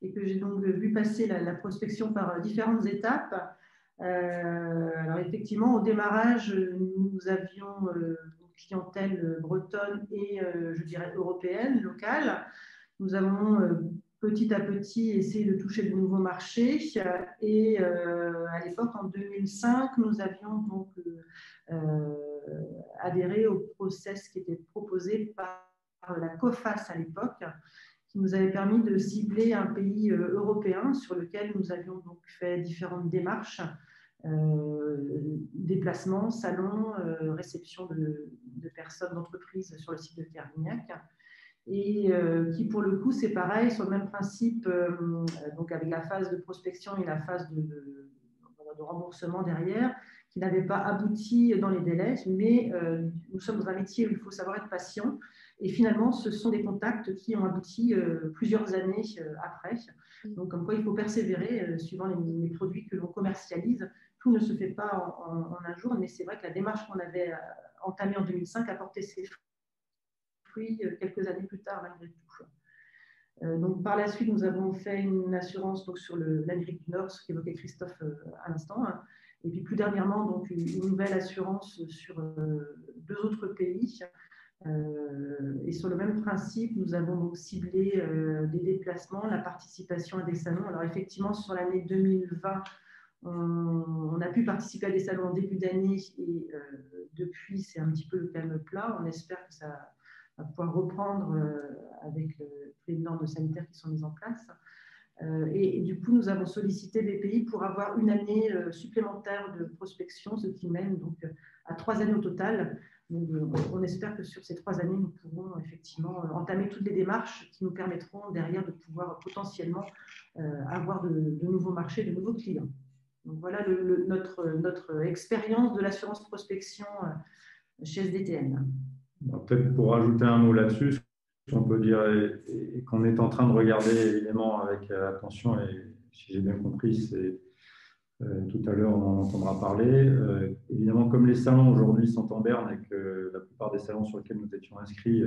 et que j'ai donc vu passer la prospection par différentes étapes. Alors, effectivement, au démarrage, nous avions une clientèle bretonne et, je dirais, européenne, locale. Nous avons petit à petit essayé de toucher de nouveaux marchés et à l'époque, en 2005, nous avions donc adhéré au process qui était proposé par la COFAS à l'époque, qui nous avait permis de cibler un pays européen sur lequel nous avions donc fait différentes démarches, déplacements, salons, réception de personnes, d'entreprises sur le site de Carignac. Et qui, pour le coup, c'est pareil, sur le même principe, donc avec la phase de prospection et la phase de remboursement derrière, qui n'avait pas abouti dans les délais, mais nous sommes dans un métier où il faut savoir être patient. Et finalement, ce sont des contacts qui ont abouti plusieurs années après. Donc, comme quoi, il faut persévérer suivant les produits que l'on commercialise. Tout ne se fait pas en un jour, mais c'est vrai que la démarche qu'on avait entamée en 2005 a porté ses fruits quelques années plus tard, malgré tout. Donc, par la suite, nous avons fait une assurance donc, sur l'Amérique du Nord, ce qu'évoquait Christophe à l'instant. Et puis, plus dernièrement, donc, une nouvelle assurance sur 2 autres pays. Et sur le même principe, nous avons donc ciblé des déplacements, la participation à des salons. Alors, effectivement, sur l'année 2020, on a pu participer à des salons en début d'année et depuis, c'est un petit peu le calme plat. On espère que ça va pouvoir reprendre avec les normes sanitaires qui sont mises en place. Et du coup, nous avons sollicité BPI pour avoir une année supplémentaire de prospection, ce qui mène donc à 3 années au total. Donc, on espère que sur ces 3 années, nous pourrons effectivement entamer toutes les démarches qui nous permettront derrière de pouvoir potentiellement avoir de nouveaux marchés, de nouveaux clients. Donc voilà notre expérience de l'assurance prospection chez SDTN. Peut-être pour ajouter un mot là-dessus, ce qu'on peut dire et qu'on est en train de regarder évidemment avec attention, et si j'ai bien compris, c'est tout à l'heure on en entendra parler. Évidemment, comme les salons aujourd'hui sont en berne et que la plupart des salons sur lesquels nous étions inscrits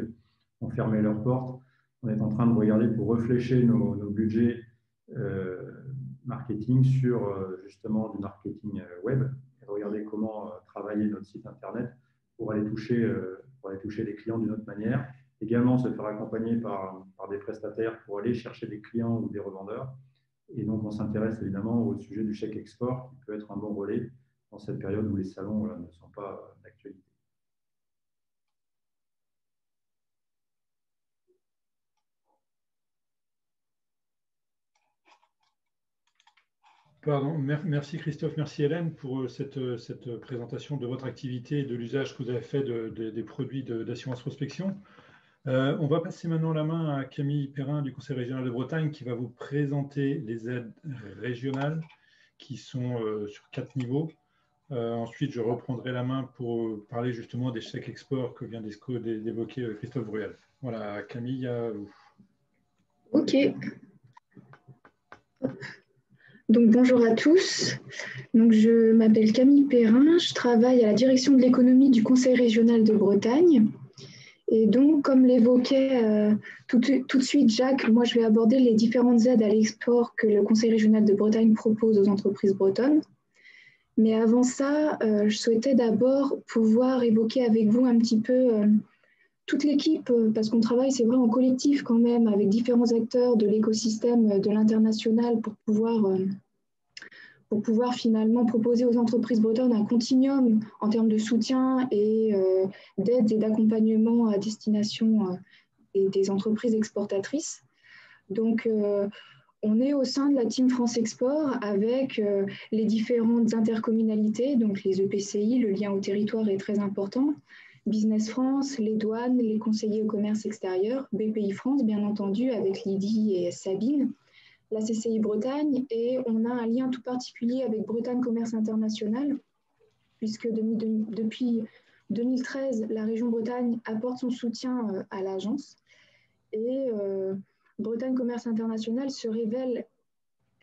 ont fermé leurs portes, on est en train de regarder pour réfléchir nos budgets marketing sur justement du marketing web et regarder comment travailler notre site internet pour aller toucher les clients d'une autre manière. Également, se faire accompagner par des prestataires pour aller chercher des clients ou des revendeurs. Et donc, on s'intéresse évidemment au sujet du chèque export qui peut être un bon relais dans cette période où les salons ne sont pas d'actualité. Pardon, merci Christophe, merci Hélène pour cette présentation de votre activité et de l'usage que vous avez fait des produits d'assurance prospection. On va passer maintenant la main à Camille Perrin du Conseil régional de Bretagne qui va vous présenter les aides régionales qui sont sur 4 niveaux. Ensuite, je reprendrai la main pour parler justement des chèques export que vient d'évoquer Christophe Bruel. Voilà, Camille, à vous. Ok. Donc, bonjour à tous. Donc, je m'appelle Camille Perrin, je travaille à la direction de l'économie du Conseil régional de Bretagne. Et donc, comme l'évoquait tout de suite Jacques, moi je vais aborder les différentes aides à l'export que le Conseil régional de Bretagne propose aux entreprises bretonnes. Mais avant ça, je souhaitais d'abord pouvoir évoquer avec vous un petit peu toute l'équipe, parce qu'on travaille, c'est vrai, en collectif quand même, avec différents acteurs de l'écosystème de l'international pour pouvoir finalement proposer aux entreprises bretonnes un continuum en termes de soutien et d'aide et d'accompagnement à destination des entreprises exportatrices. Donc, on est au sein de la Team France Export avec les différentes intercommunalités, donc les EPCI, le lien au territoire est très important, Business France, les douanes, les conseillers au commerce extérieur, BPI France, bien entendu, avec Lydie et Sabine, la CCI Bretagne, et on a un lien tout particulier avec Bretagne Commerce International, puisque depuis 2013, la région Bretagne apporte son soutien à l'agence, et Bretagne Commerce International se révèle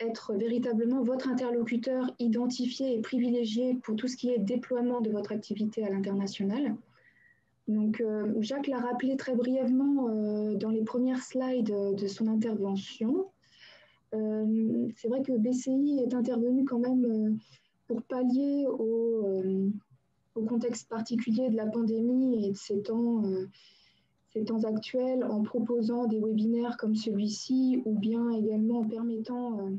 être véritablement votre interlocuteur identifié et privilégié pour tout ce qui est déploiement de votre activité à l'international. Donc, Jacques l'a rappelé très brièvement dans les premières slides de son intervention. C'est vrai que BCI est intervenu quand même pour pallier au contexte particulier de la pandémie et de ces temps actuels en proposant des webinaires comme celui-ci ou bien également en permettant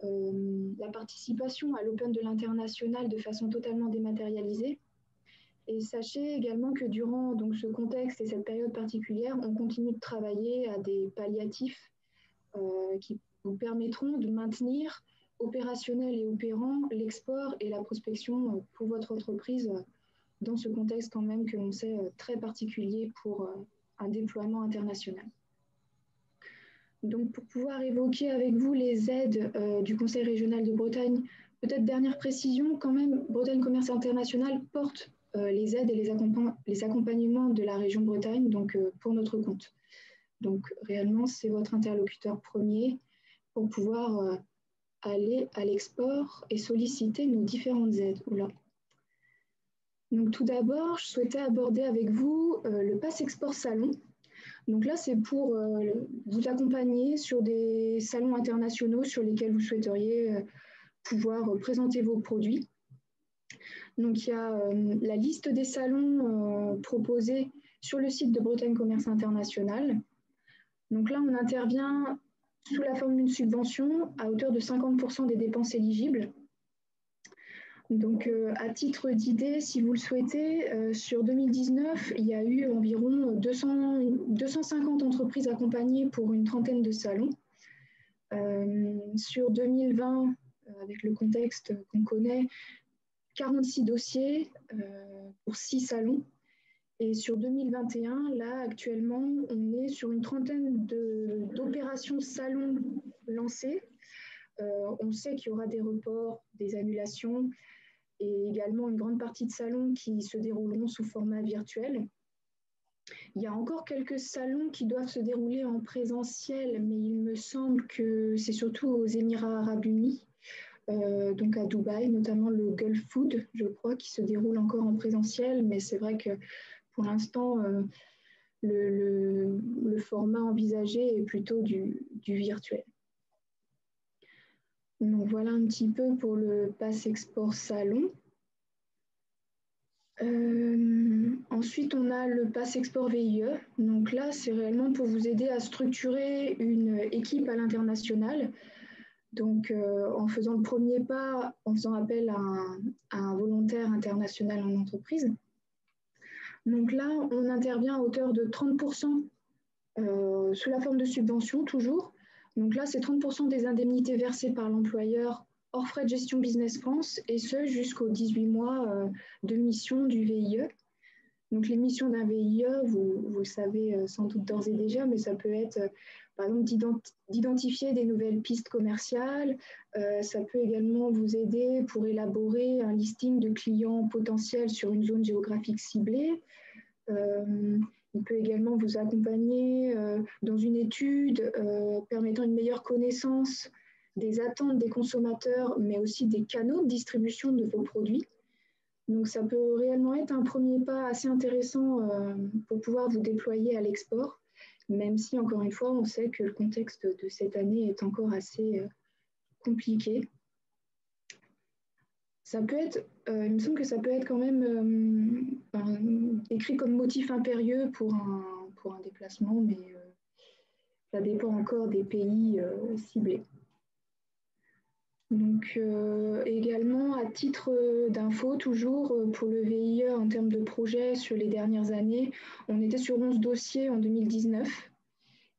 la participation à l'Open de l'international de façon totalement dématérialisée. Et sachez également que durant donc, ce contexte et cette période particulière, on continue de travailler à des palliatifs qui vous permettront de maintenir opérationnel et opérant l'export et la prospection pour votre entreprise dans ce contexte quand même que l'on sait très particulier pour un déploiement international. Donc pour pouvoir évoquer avec vous les aides du Conseil régional de Bretagne, peut-être dernière précision quand même, Bretagne Commerce International porte les aides et les accompagnements de la région Bretagne donc, pour notre compte. Donc réellement, c'est votre interlocuteur premier pour pouvoir aller à l'export et solliciter nos différentes aides. Oula. Donc tout d'abord, je souhaitais aborder avec vous le Pass Export Salon. Donc là, c'est pour vous accompagner sur des salons internationaux sur lesquels vous souhaiteriez pouvoir présenter vos produits. Donc il y a la liste des salons proposés sur le site de Bretagne Commerce International. Donc là, on intervient sous la forme d'une subvention à hauteur de 50% des dépenses éligibles. Donc, à titre d'idée, si vous le souhaitez, sur 2019, il y a eu environ 250 entreprises accompagnées pour une trentaine de salons. Sur 2020, avec le contexte qu'on connaît, 46 dossiers pour 6 salons. Et sur 2021, là, actuellement, on est sur une trentaine d'opérations salons lancées. On sait qu'il y aura des reports, des annulations et également une grande partie de salons qui se dérouleront sous format virtuel. Il y a encore quelques salons qui doivent se dérouler en présentiel, mais il me semble que c'est surtout aux Émirats arabes unis, donc à Dubaï, notamment le Gulf Food, je crois, qui se déroule encore en présentiel, mais c'est vrai que pour l'instant, le format envisagé est plutôt du virtuel. Donc voilà un petit peu pour le Pass Export Salon. Ensuite, on a le Pass Export VIE. Donc là, c'est réellement pour vous aider à structurer une équipe à l'international. Donc, en faisant le premier pas, en faisant appel à un volontaire international en entreprise. Donc là, on intervient à hauteur de 30% sous la forme de subvention, toujours. Donc là, c'est 30% des indemnités versées par l'employeur hors frais de gestion Business France, et ce jusqu'aux 18 mois de mission du VIE. Donc les missions d'un VIE, vous le savez sans doute d'ores et déjà, mais ça peut être, par exemple, d'identifier des nouvelles pistes commerciales. Ça peut également vous aider pour élaborer un listing de clients potentiels sur une zone géographique ciblée. Il peut également vous accompagner dans une étude permettant une meilleure connaissance des attentes des consommateurs, mais aussi des canaux de distribution de vos produits. Donc, ça peut réellement être un premier pas assez intéressant pour pouvoir vous déployer à l'export, même si, encore une fois, on sait que le contexte de cette année est encore assez compliqué. Ça peut être, il me semble que ça peut être quand même écrit comme motif impérieux pour un déplacement, mais ça dépend encore des pays ciblés. Donc également, à titre d'info, toujours pour le VIE en termes de projets sur les dernières années, on était sur 11 dossiers en 2019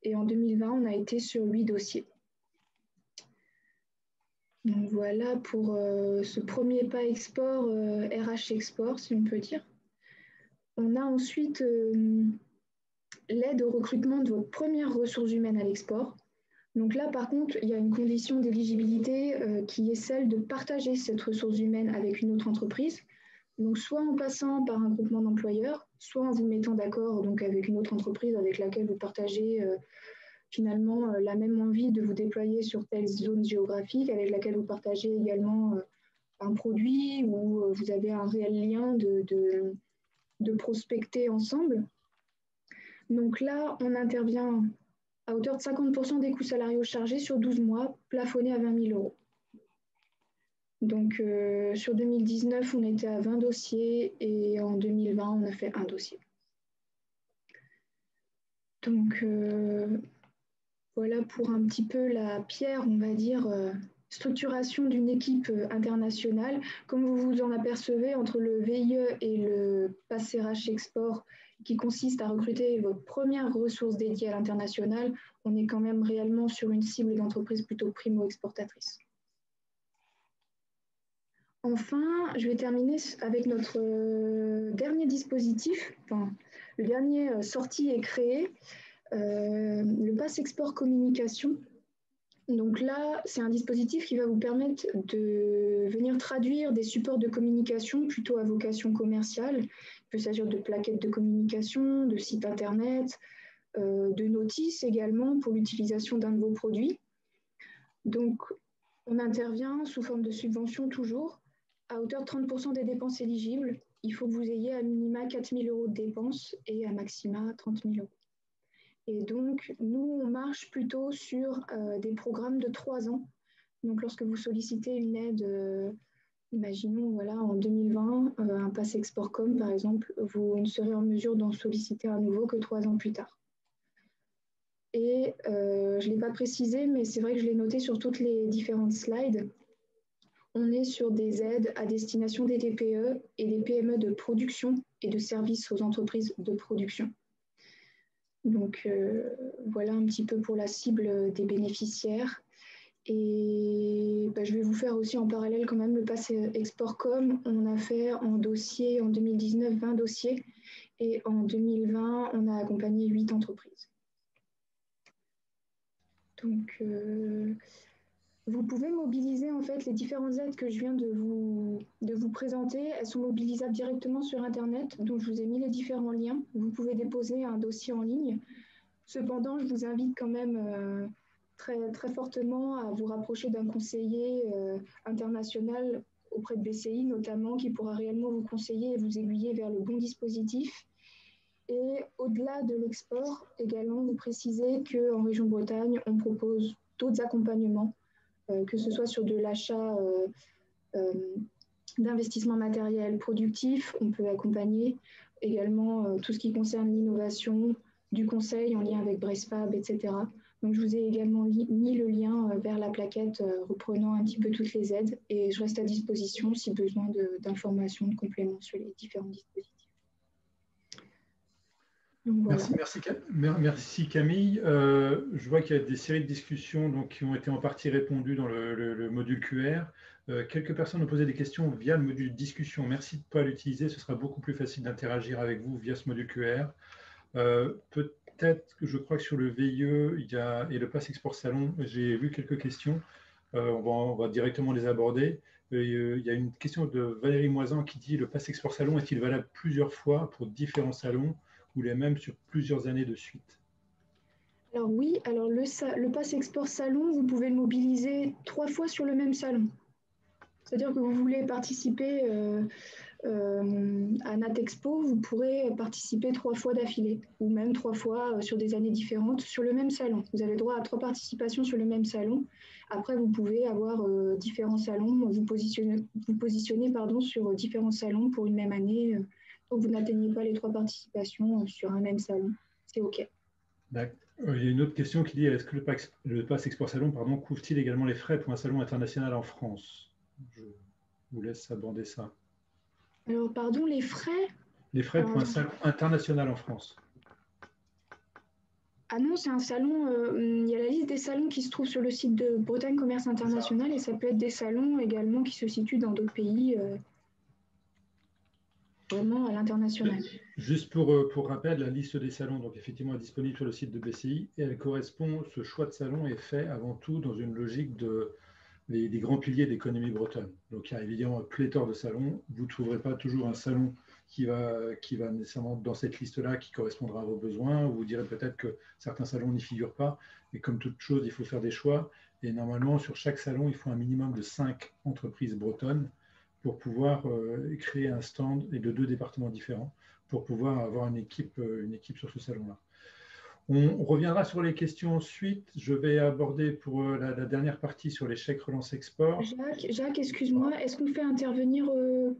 et en 2020, on a été sur 8 dossiers. Donc voilà pour ce premier pas export, RH Export, si on peut dire. On a ensuite l'aide au recrutement de votre première ressource humaine à l'export. Donc là, par contre, il y a une condition d'éligibilité qui est celle de partager cette ressource humaine avec une autre entreprise. Donc soit en passant par un groupement d'employeurs, soit en vous mettant d'accord donc avec une autre entreprise avec laquelle vous partagez finalement la même envie de vous déployer sur telle zone géographique, avec laquelle vous partagez également un produit ou vous avez un réel lien de prospecter ensemble. Donc là, on intervient à hauteur de 50% des coûts salariaux chargés sur 12 mois, plafonnés à 20 000 €. Donc sur 2019, on était à 20 dossiers et en 2020, on a fait un dossier. Donc voilà pour un petit peu la pierre, on va dire, structuration d'une équipe internationale. Comme vous vous en apercevez, entre le VIE et le Pass RH Export, qui consiste à recruter votre première ressource dédiée à l'international, on est quand même réellement sur une cible d'entreprise plutôt primo-exportatrice. Enfin, je vais terminer avec notre dernier dispositif, enfin, le dernier sorti et créé, le Pass Export Communication. Donc là, c'est un dispositif qui va vous permettre de venir traduire des supports de communication plutôt à vocation commerciale. Il peut s'agir de plaquettes de communication, de sites internet, de notices également pour l'utilisation d'un de vos produits. Donc, on intervient sous forme de subvention toujours, à hauteur de 30% des dépenses éligibles. Il faut que vous ayez à minima 4 000 € de dépenses et à maxima 30 000 €. Et donc, nous, on marche plutôt sur des programmes de 3 ans. Donc, lorsque vous sollicitez une aide, imaginons, voilà, en 2020, un Pass Export.com, par exemple, vous ne serez en mesure d'en solliciter à nouveau que 3 ans plus tard. Et je ne l'ai pas précisé, mais c'est vrai que je l'ai noté sur toutes les différentes slides. On est sur des aides à destination des TPE et des PME de production et de services aux entreprises de production. Donc, voilà un petit peu pour la cible des bénéficiaires. Et je vais vous faire aussi en parallèle quand même le pass Exportcom. On a fait en 2019 20 dossiers et en 2020 on a accompagné 8 entreprises. Donc vous pouvez mobiliser en fait les différentes aides que je viens de vous présenter. Elles sont mobilisables directement sur Internet, donc je vous ai mis les différents liens. Vous pouvez déposer un dossier en ligne. Cependant, je vous invite quand même très, très fortement à vous rapprocher d'un conseiller international auprès de BCI notamment, qui pourra réellement vous conseiller et vous aiguiller vers le bon dispositif. Et au-delà de l'export, également, vous précisez qu'en région Bretagne, on propose d'autres accompagnements, que ce soit sur de l'achat d'investissement matériel productif, on peut accompagner également tout ce qui concerne l'innovation, du conseil en lien avec Bracefab, etc. Donc, je vous ai également mis le lien vers la plaquette reprenant un petit peu toutes les aides et je reste à disposition si besoin d'informations, de compléments sur les différents dispositifs. Donc, voilà. Merci Camille. Je vois qu'il y a des séries de discussions donc, qui ont été en partie répondues dans le module QR. Quelques personnes ont posé des questions via le module discussion. Merci de ne pas l'utiliser, ce sera beaucoup plus facile d'interagir avec vous via ce module QR. Peut-être que je crois que sur le VIE et le Pass Export Salon, j'ai vu quelques questions. On va directement les aborder. Il y a une question de Valérie Moisan qui dit: le Pass Export Salon est-il valable plusieurs fois pour différents salons ou les mêmes sur plusieurs années de suite? Alors oui, alors le Pass Export Salon, vous pouvez le mobiliser 3 fois sur le même salon. C'est-à-dire que vous voulez participer à Natexpo, vous pourrez participer 3 fois d'affilée, ou même 3 fois sur des années différentes sur le même salon. Vous avez droit à 3 participations sur le même salon. Après, vous pouvez avoir différents salons, vous positionnez sur différents salons pour une même année. Donc, vous n'atteignez pas les 3 participations sur un même salon. C'est OK. D'accord. Il y a une autre question qui dit: est-ce que le Pass Export Salon couvre-t-il également les frais pour un salon international en France? Je vous laisse aborder ça. Alors, pardon, les frais? Les frais pour un salon international en France. Ah non, c'est un salon, il y a la liste des salons qui se trouvent sur le site de Bretagne Commerce International et ça peut être des salons également qui se situent dans d'autres pays, vraiment à l'international. Juste pour rappel, la liste des salons donc effectivement est disponible sur le site de BCI et elle correspond, ce choix de salon est fait avant tout dans une logique des grands piliers d'économie bretonne. Donc il y a évidemment pléthore de salons. Vous ne trouverez pas toujours un salon qui va nécessairement dans cette liste-là, qui correspondra à vos besoins. Vous direz peut-être que certains salons n'y figurent pas. Mais comme toute chose, il faut faire des choix. Et normalement, sur chaque salon, il faut un minimum de 5 entreprises bretonnes pour pouvoir créer un stand et de 2 départements différents pour pouvoir avoir une équipe sur ce salon-là. On reviendra sur les questions ensuite. Je vais aborder pour la dernière partie sur les chèques relance export. Jacques, excuse-moi, est-ce qu'on fait intervenir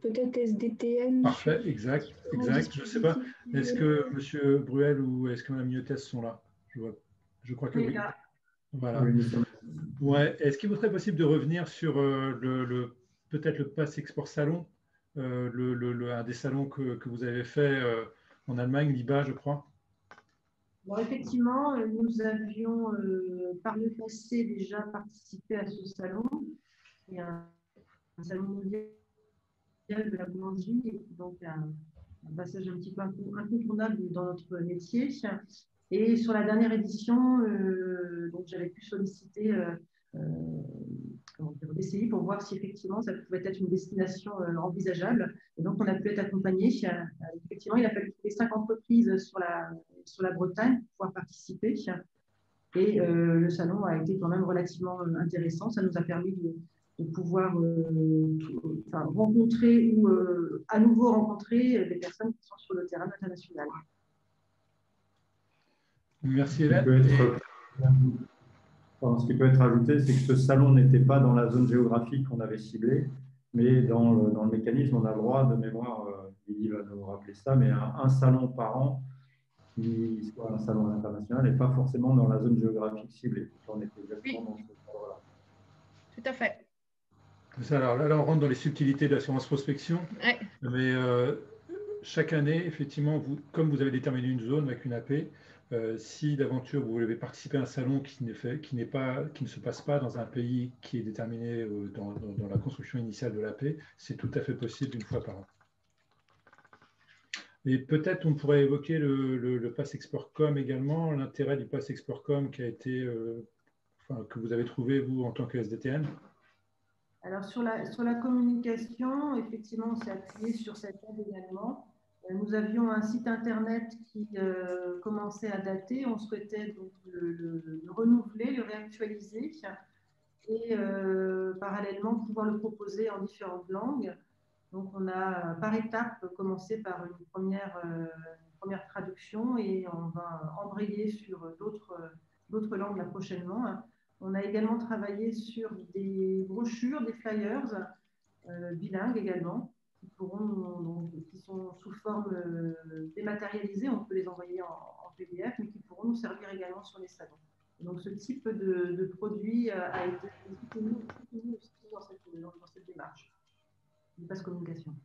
peut-être SDTN? Parfait, exact. Je ne sais pas, est-ce que M. Bruel ou est-ce que Mme Miotes sont là? Je crois que oui. Voilà. Ouais. Est-ce qu'il vous serait possible de revenir sur peut-être le Pass Export Salon, un des salons que vous avez fait en Allemagne, l'IBA, je crois? Bon, effectivement, nous avions par le passé déjà participé à ce salon. Il y a un salon mondial de la boulangerie, donc un passage un petit peu incontournable dans notre métier. Et sur la dernière édition, donc j'avais pu solliciter BCI pour voir si effectivement ça pouvait être une destination envisageable. Et donc on a pu être accompagné. Effectivement, il a fallu trouver 5 entreprises sur la Bretagne pour pouvoir participer. Et le salon a été quand même relativement intéressant. Ça nous a permis de pouvoir rencontrer ou à nouveau rencontrer des personnes qui sont sur le terrain international. Merci Hélène. Ce qui peut être ajouté, c'est que ce salon n'était pas dans la zone géographique qu'on avait ciblée, mais dans le mécanisme, on a le droit de mémoire, Lydie va nous rappeler ça, mais un salon par an qui soit un salon international et pas forcément dans la zone géographique ciblée. On était exactement dans ce cadre-là. Tout à fait. Alors là, on rentre dans les subtilités de l'assurance prospection. Ouais. Mais chaque année, effectivement, comme vous avez déterminé une zone avec une AP, si d'aventure vous voulez participer à un salon qui ne se passe pas dans un pays qui est déterminé dans la construction initiale de l'AP, c'est tout à fait possible une fois par an. Et peut-être on pourrait évoquer le Pass Export.com également, l'intérêt du Pass Export.com qui a été, que vous avez trouvé, vous, en tant que SDTN. Alors, sur la communication, effectivement, on s'est appuyé sur cette aide également. Nous avions un site internet qui commençait à dater. On souhaitait donc le renouveler, le réactualiser et parallèlement pouvoir le proposer en différentes langues. Donc, on a par étapes commencé par une première traduction et on va embrayer sur d'autres langues là prochainement. On a également travaillé sur des brochures, des flyers bilingues également, qui sont sous forme dématérialisée. On peut les envoyer en PDF, mais qui pourront nous servir également sur les salons. Et donc, ce type de produit a été soutenu aussi dans cette démarche. Du pass communication.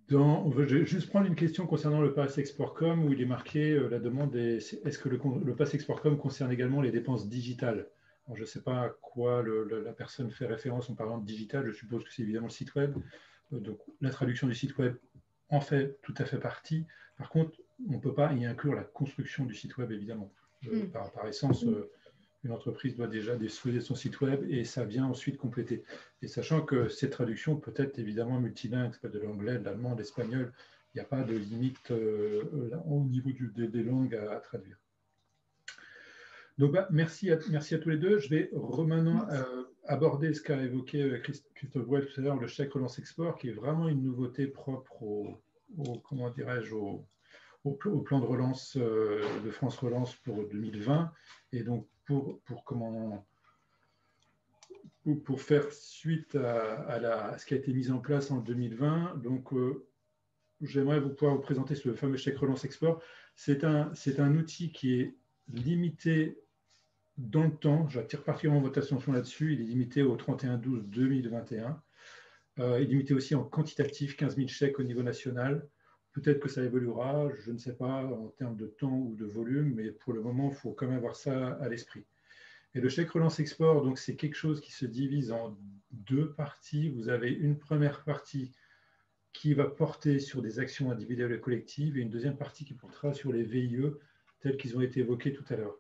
Je vais juste prendre une question concernant le Pass Export.com où il est marqué la demande est-ce que le Pass Export.com concerne également les dépenses digitales? Alors, je ne sais pas à quoi la personne fait référence en parlant de digital, je suppose que c'est évidemment le site web. Donc, la traduction du site web en fait tout à fait partie. Par contre, on ne peut pas y inclure la construction du site web, évidemment. Par essence, une entreprise doit déjà disposer de son site web et ça vient ensuite compléter. Et sachant que cette traduction peut être évidemment multilingue, ça peut être de l'anglais, de l'allemand, de l'espagnol, il n'y a pas de limite au niveau des langues à traduire. Donc, merci à tous les deux. Je vais maintenant aborder ce qu'a évoqué Christophe Well tout à l'heure, le chèque relance export, qui est vraiment une nouveauté propre comment dirais-je, au plan de relance de France Relance pour 2020. Et donc, pour faire suite à ce qui a été mis en place en 2020, donc j'aimerais pouvoir vous présenter ce fameux chèque relance export. C'est un outil qui est limité dans le temps. J'attire particulièrement votre attention là-dessus. Il est limité au 31/12/2021. Il est limité aussi en quantitatif, 15 000 chèques au niveau national. Peut-être que ça évoluera, je ne sais pas, en termes de temps ou de volume, mais pour le moment, il faut quand même avoir ça à l'esprit. Et le chèque relance export, donc c'est quelque chose qui se divise en deux parties. Vous avez une première partie qui va porter sur des actions individuelles et collectives et une deuxième partie qui portera sur les VIE tels qu'ils ont été évoqués tout à l'heure.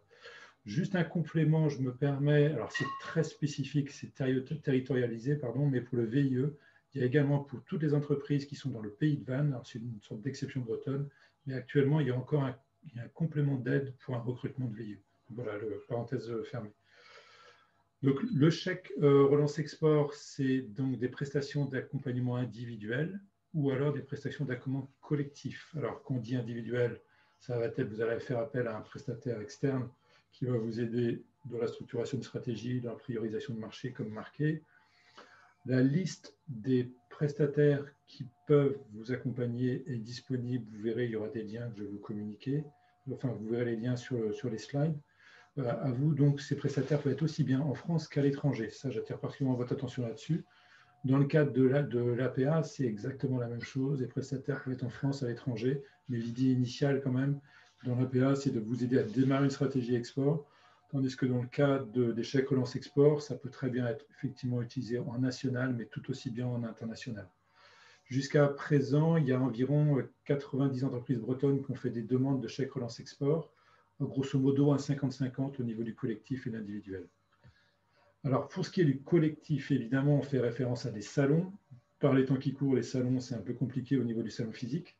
Juste un complément, je me permets, alors c'est très spécifique, c'est territorialisé, pardon, mais pour le VIE, il y a également pour toutes les entreprises qui sont dans le pays de Vannes, c'est une sorte d'exception bretonne, mais actuellement, il y a encore un complément d'aide pour un recrutement de VIE. Voilà, parenthèse fermée. Donc, le chèque relance export, c'est donc des prestations d'accompagnement individuel ou alors des prestations d'accompagnement collectif. Alors, quand on dit individuel, ça va être, vous allez faire appel à un prestataire externe qui va vous aider dans la structuration de stratégie, dans la priorisation de marché, comme marqué. La liste des prestataires qui peuvent vous accompagner est disponible. Vous verrez, il y aura des liens que je vais vous communiquer. Enfin, vous verrez les liens sur les slides. À vous, donc, ces prestataires peuvent être aussi bien en France qu'à l'étranger. Ça, j'attire particulièrement votre attention là-dessus. Dans le cadre de l'APA, c'est exactement la même chose. Les prestataires peuvent être en France, à l'étranger, mais l'idée initiale, quand même, dans l'APA, c'est de vous aider à démarrer une stratégie export, tandis que dans le cadre des chèques relance export, ça peut très bien être effectivement utilisé en national, mais tout aussi bien en international. Jusqu'à présent, il y a environ 90 entreprises bretonnes qui ont fait des demandes de chèques relance export, grosso modo un 50-50 au niveau du collectif et de l'individuel. Alors, pour ce qui est du collectif, évidemment, on fait référence à des salons. Par les temps qui courent, les salons, c'est un peu compliqué au niveau du salon physique.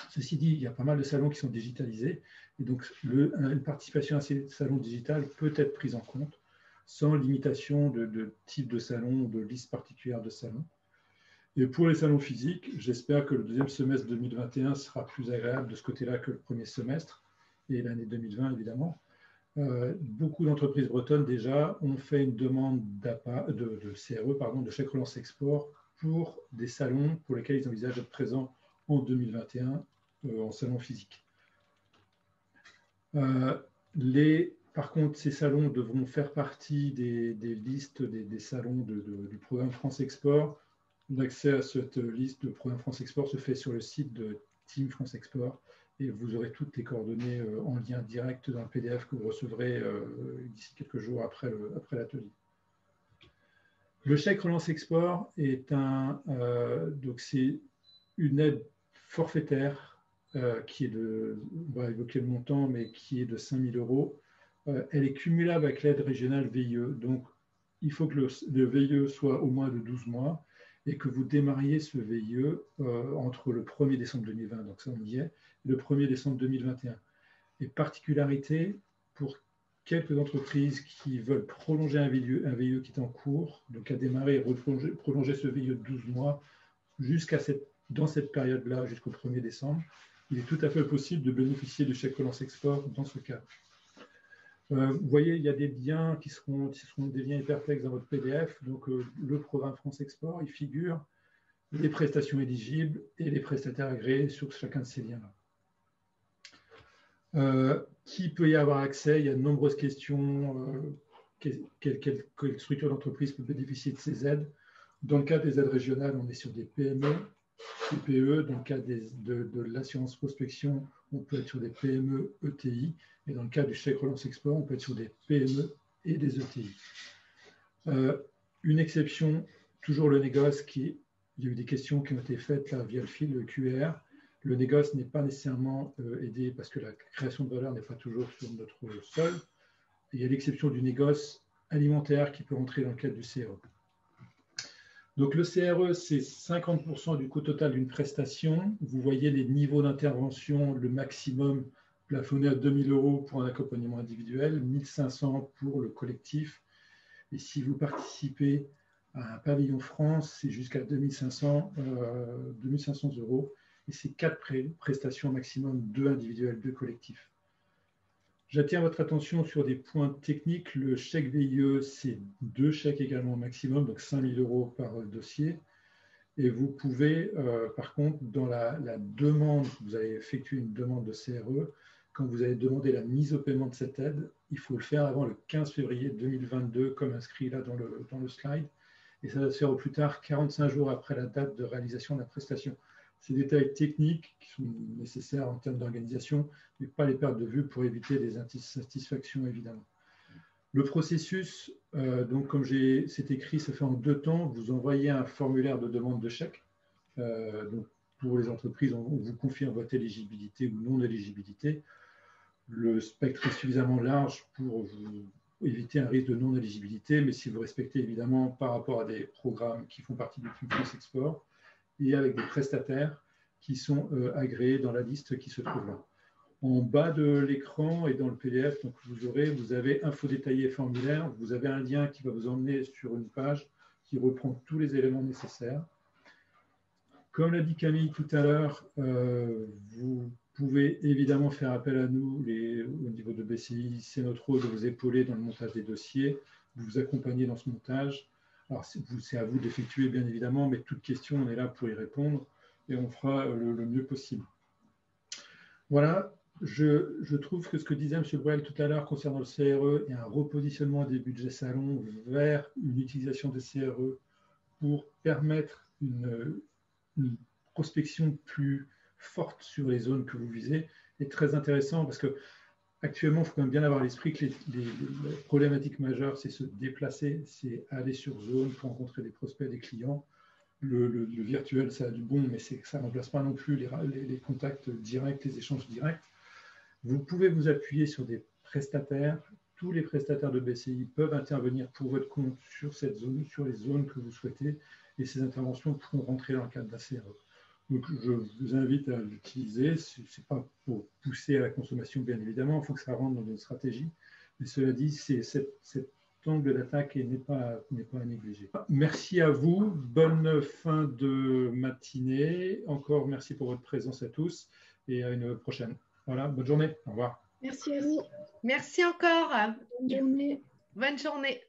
Ceci dit, il y a pas mal de salons qui sont digitalisés. Et donc, une participation à ces salons digitales peut être prise en compte sans limitation de type de salon ou de liste particulière de salons. Et pour les salons physiques, j'espère que le deuxième semestre 2021 sera plus agréable de ce côté-là que le premier semestre et l'année 2020, évidemment. Beaucoup d'entreprises bretonnes déjà ont fait une demande de CRE, pardon, de chèque relance export pour des salons pour lesquels ils envisagent d'être présents en 2021 en salon physique. Par contre, ces salons devront faire partie des listes des salons du programme France Export. L'accès à cette liste de programme France Export se fait sur le site de Team France Export. Et vous aurez toutes les coordonnées en lien direct dans le PDF que vous recevrez d'ici quelques jours après l'atelier. Le chèque relance export est donc c'est une aide forfaitaire qui est on va évoquer le montant, mais qui est de 5 000 euros. Elle est cumulable avec l'aide régionale VIE. Donc, il faut que le VIE soit au moins de 12 mois et que vous démarriez ce VIE entre le 1er décembre 2020, donc ça on y est, et le 1er décembre 2021. Et particularité, pour quelques entreprises qui veulent prolonger un VIE qui est en cours, donc à démarrer et prolonger ce VIE de 12 mois dans cette période-là, jusqu'au 1er décembre, il est tout à fait possible de bénéficier du chèque relance export dans ce cas. Vous voyez, il y a des liens qui seront des liens hypertextes dans votre PDF. Donc, le programme France Export, il figure les prestations éligibles et les prestataires agréés sur chacun de ces liens-là. Qui peut y avoir accès? Il y a de nombreuses questions. Quelle structure d'entreprise peut bénéficier de ces aides? Dans le cas des aides régionales, on est sur des PME, TPE. Dans le cas de l'assurance prospection, on peut être sur des PME, ETI. Et dans le cas du chèque relance export, on peut être sur des PME et des ETI. Une exception, toujours le négoce, il y a eu des questions qui ont été faites là, via le fil, le QR. Le négoce n'est pas nécessairement aidé parce que la création de valeur n'est pas toujours sur notre sol. Et il y a l'exception du négoce alimentaire qui peut entrer dans le cadre du CRE. Donc le CRE, c'est 50% du coût total d'une prestation. Vous voyez les niveaux d'intervention, le maximum plafonné à 2 000 euros pour un accompagnement individuel, 1 500 pour le collectif. Et si vous participez à un pavillon France, c'est jusqu'à 2 500 euros. Et c'est 4 prestations maximum, 2 individuels, 2 collectifs. J'attire votre attention sur des points techniques. Le chèque VIE, c'est 2 chèques également au maximum, donc 5 000 euros par dossier. Et vous pouvez, par contre, dans la demande, vous avez effectué une demande de CRE, quand vous avez demandé la mise au paiement de cette aide, il faut le faire avant le 15 février 2022, comme inscrit là dans le slide. Et ça va se faire au plus tard 45 jours après la date de réalisation de la prestation. Ces détails techniques qui sont nécessaires en termes d'organisation, mais pas les perdre de vue pour éviter des insatisfactions, évidemment. Le processus, donc comme c'est écrit, se fait en 2 temps. Vous envoyez un formulaire de demande de chèque. Donc pour les entreprises, on vous confirme votre éligibilité ou non-éligibilité. Le spectre est suffisamment large pour vous éviter un risque de non-éligibilité, mais si vous respectez évidemment par rapport à des programmes qui font partie du Team France Export et avec des prestataires qui sont agréés dans la liste qui se trouve là. En bas de l'écran et dans le PDF, donc vous avez info détaillée formulaire, vous avez un lien qui va vous emmener sur une page qui reprend tous les éléments nécessaires. Comme l'a dit Camille tout à l'heure, vous pouvez évidemment faire appel à nous au niveau de BCI. C'est notre rôle de vous épauler dans le montage des dossiers, de vous accompagner dans ce montage. Alors, c'est à vous d'effectuer, bien évidemment, mais toute question, on est là pour y répondre et on fera le mieux possible. Voilà, je trouve que ce que disait M. Bruel tout à l'heure concernant le CRE et un repositionnement des budgets salons vers une utilisation des CRE pour permettre une prospection plus forte sur les zones que vous visez est très intéressant parce que actuellement, il faut quand même bien avoir à l'esprit que les problématiques majeures, c'est se déplacer, c'est aller sur zone pour rencontrer des prospects, des clients. Le virtuel, ça a du bon, mais ça ne remplace pas non plus les contacts directs, les échanges directs. Vous pouvez vous appuyer sur des prestataires. Tous les prestataires de BCI peuvent intervenir pour votre compte sur cette zone, sur les zones que vous souhaitez, et ces interventions pourront rentrer dans le cadre d'un CRE. Donc, je vous invite à l'utiliser. Ce n'est pas pour pousser à la consommation, bien évidemment. Il faut que ça rentre dans une stratégie. Mais cela dit, cet angle d'attaque n'est pas à négliger. Merci à vous. Bonne fin de matinée. Encore merci pour votre présence à tous et à une prochaine. Voilà, bonne journée. Au revoir. Merci à vous. Merci encore. Bonne journée. Bonne journée.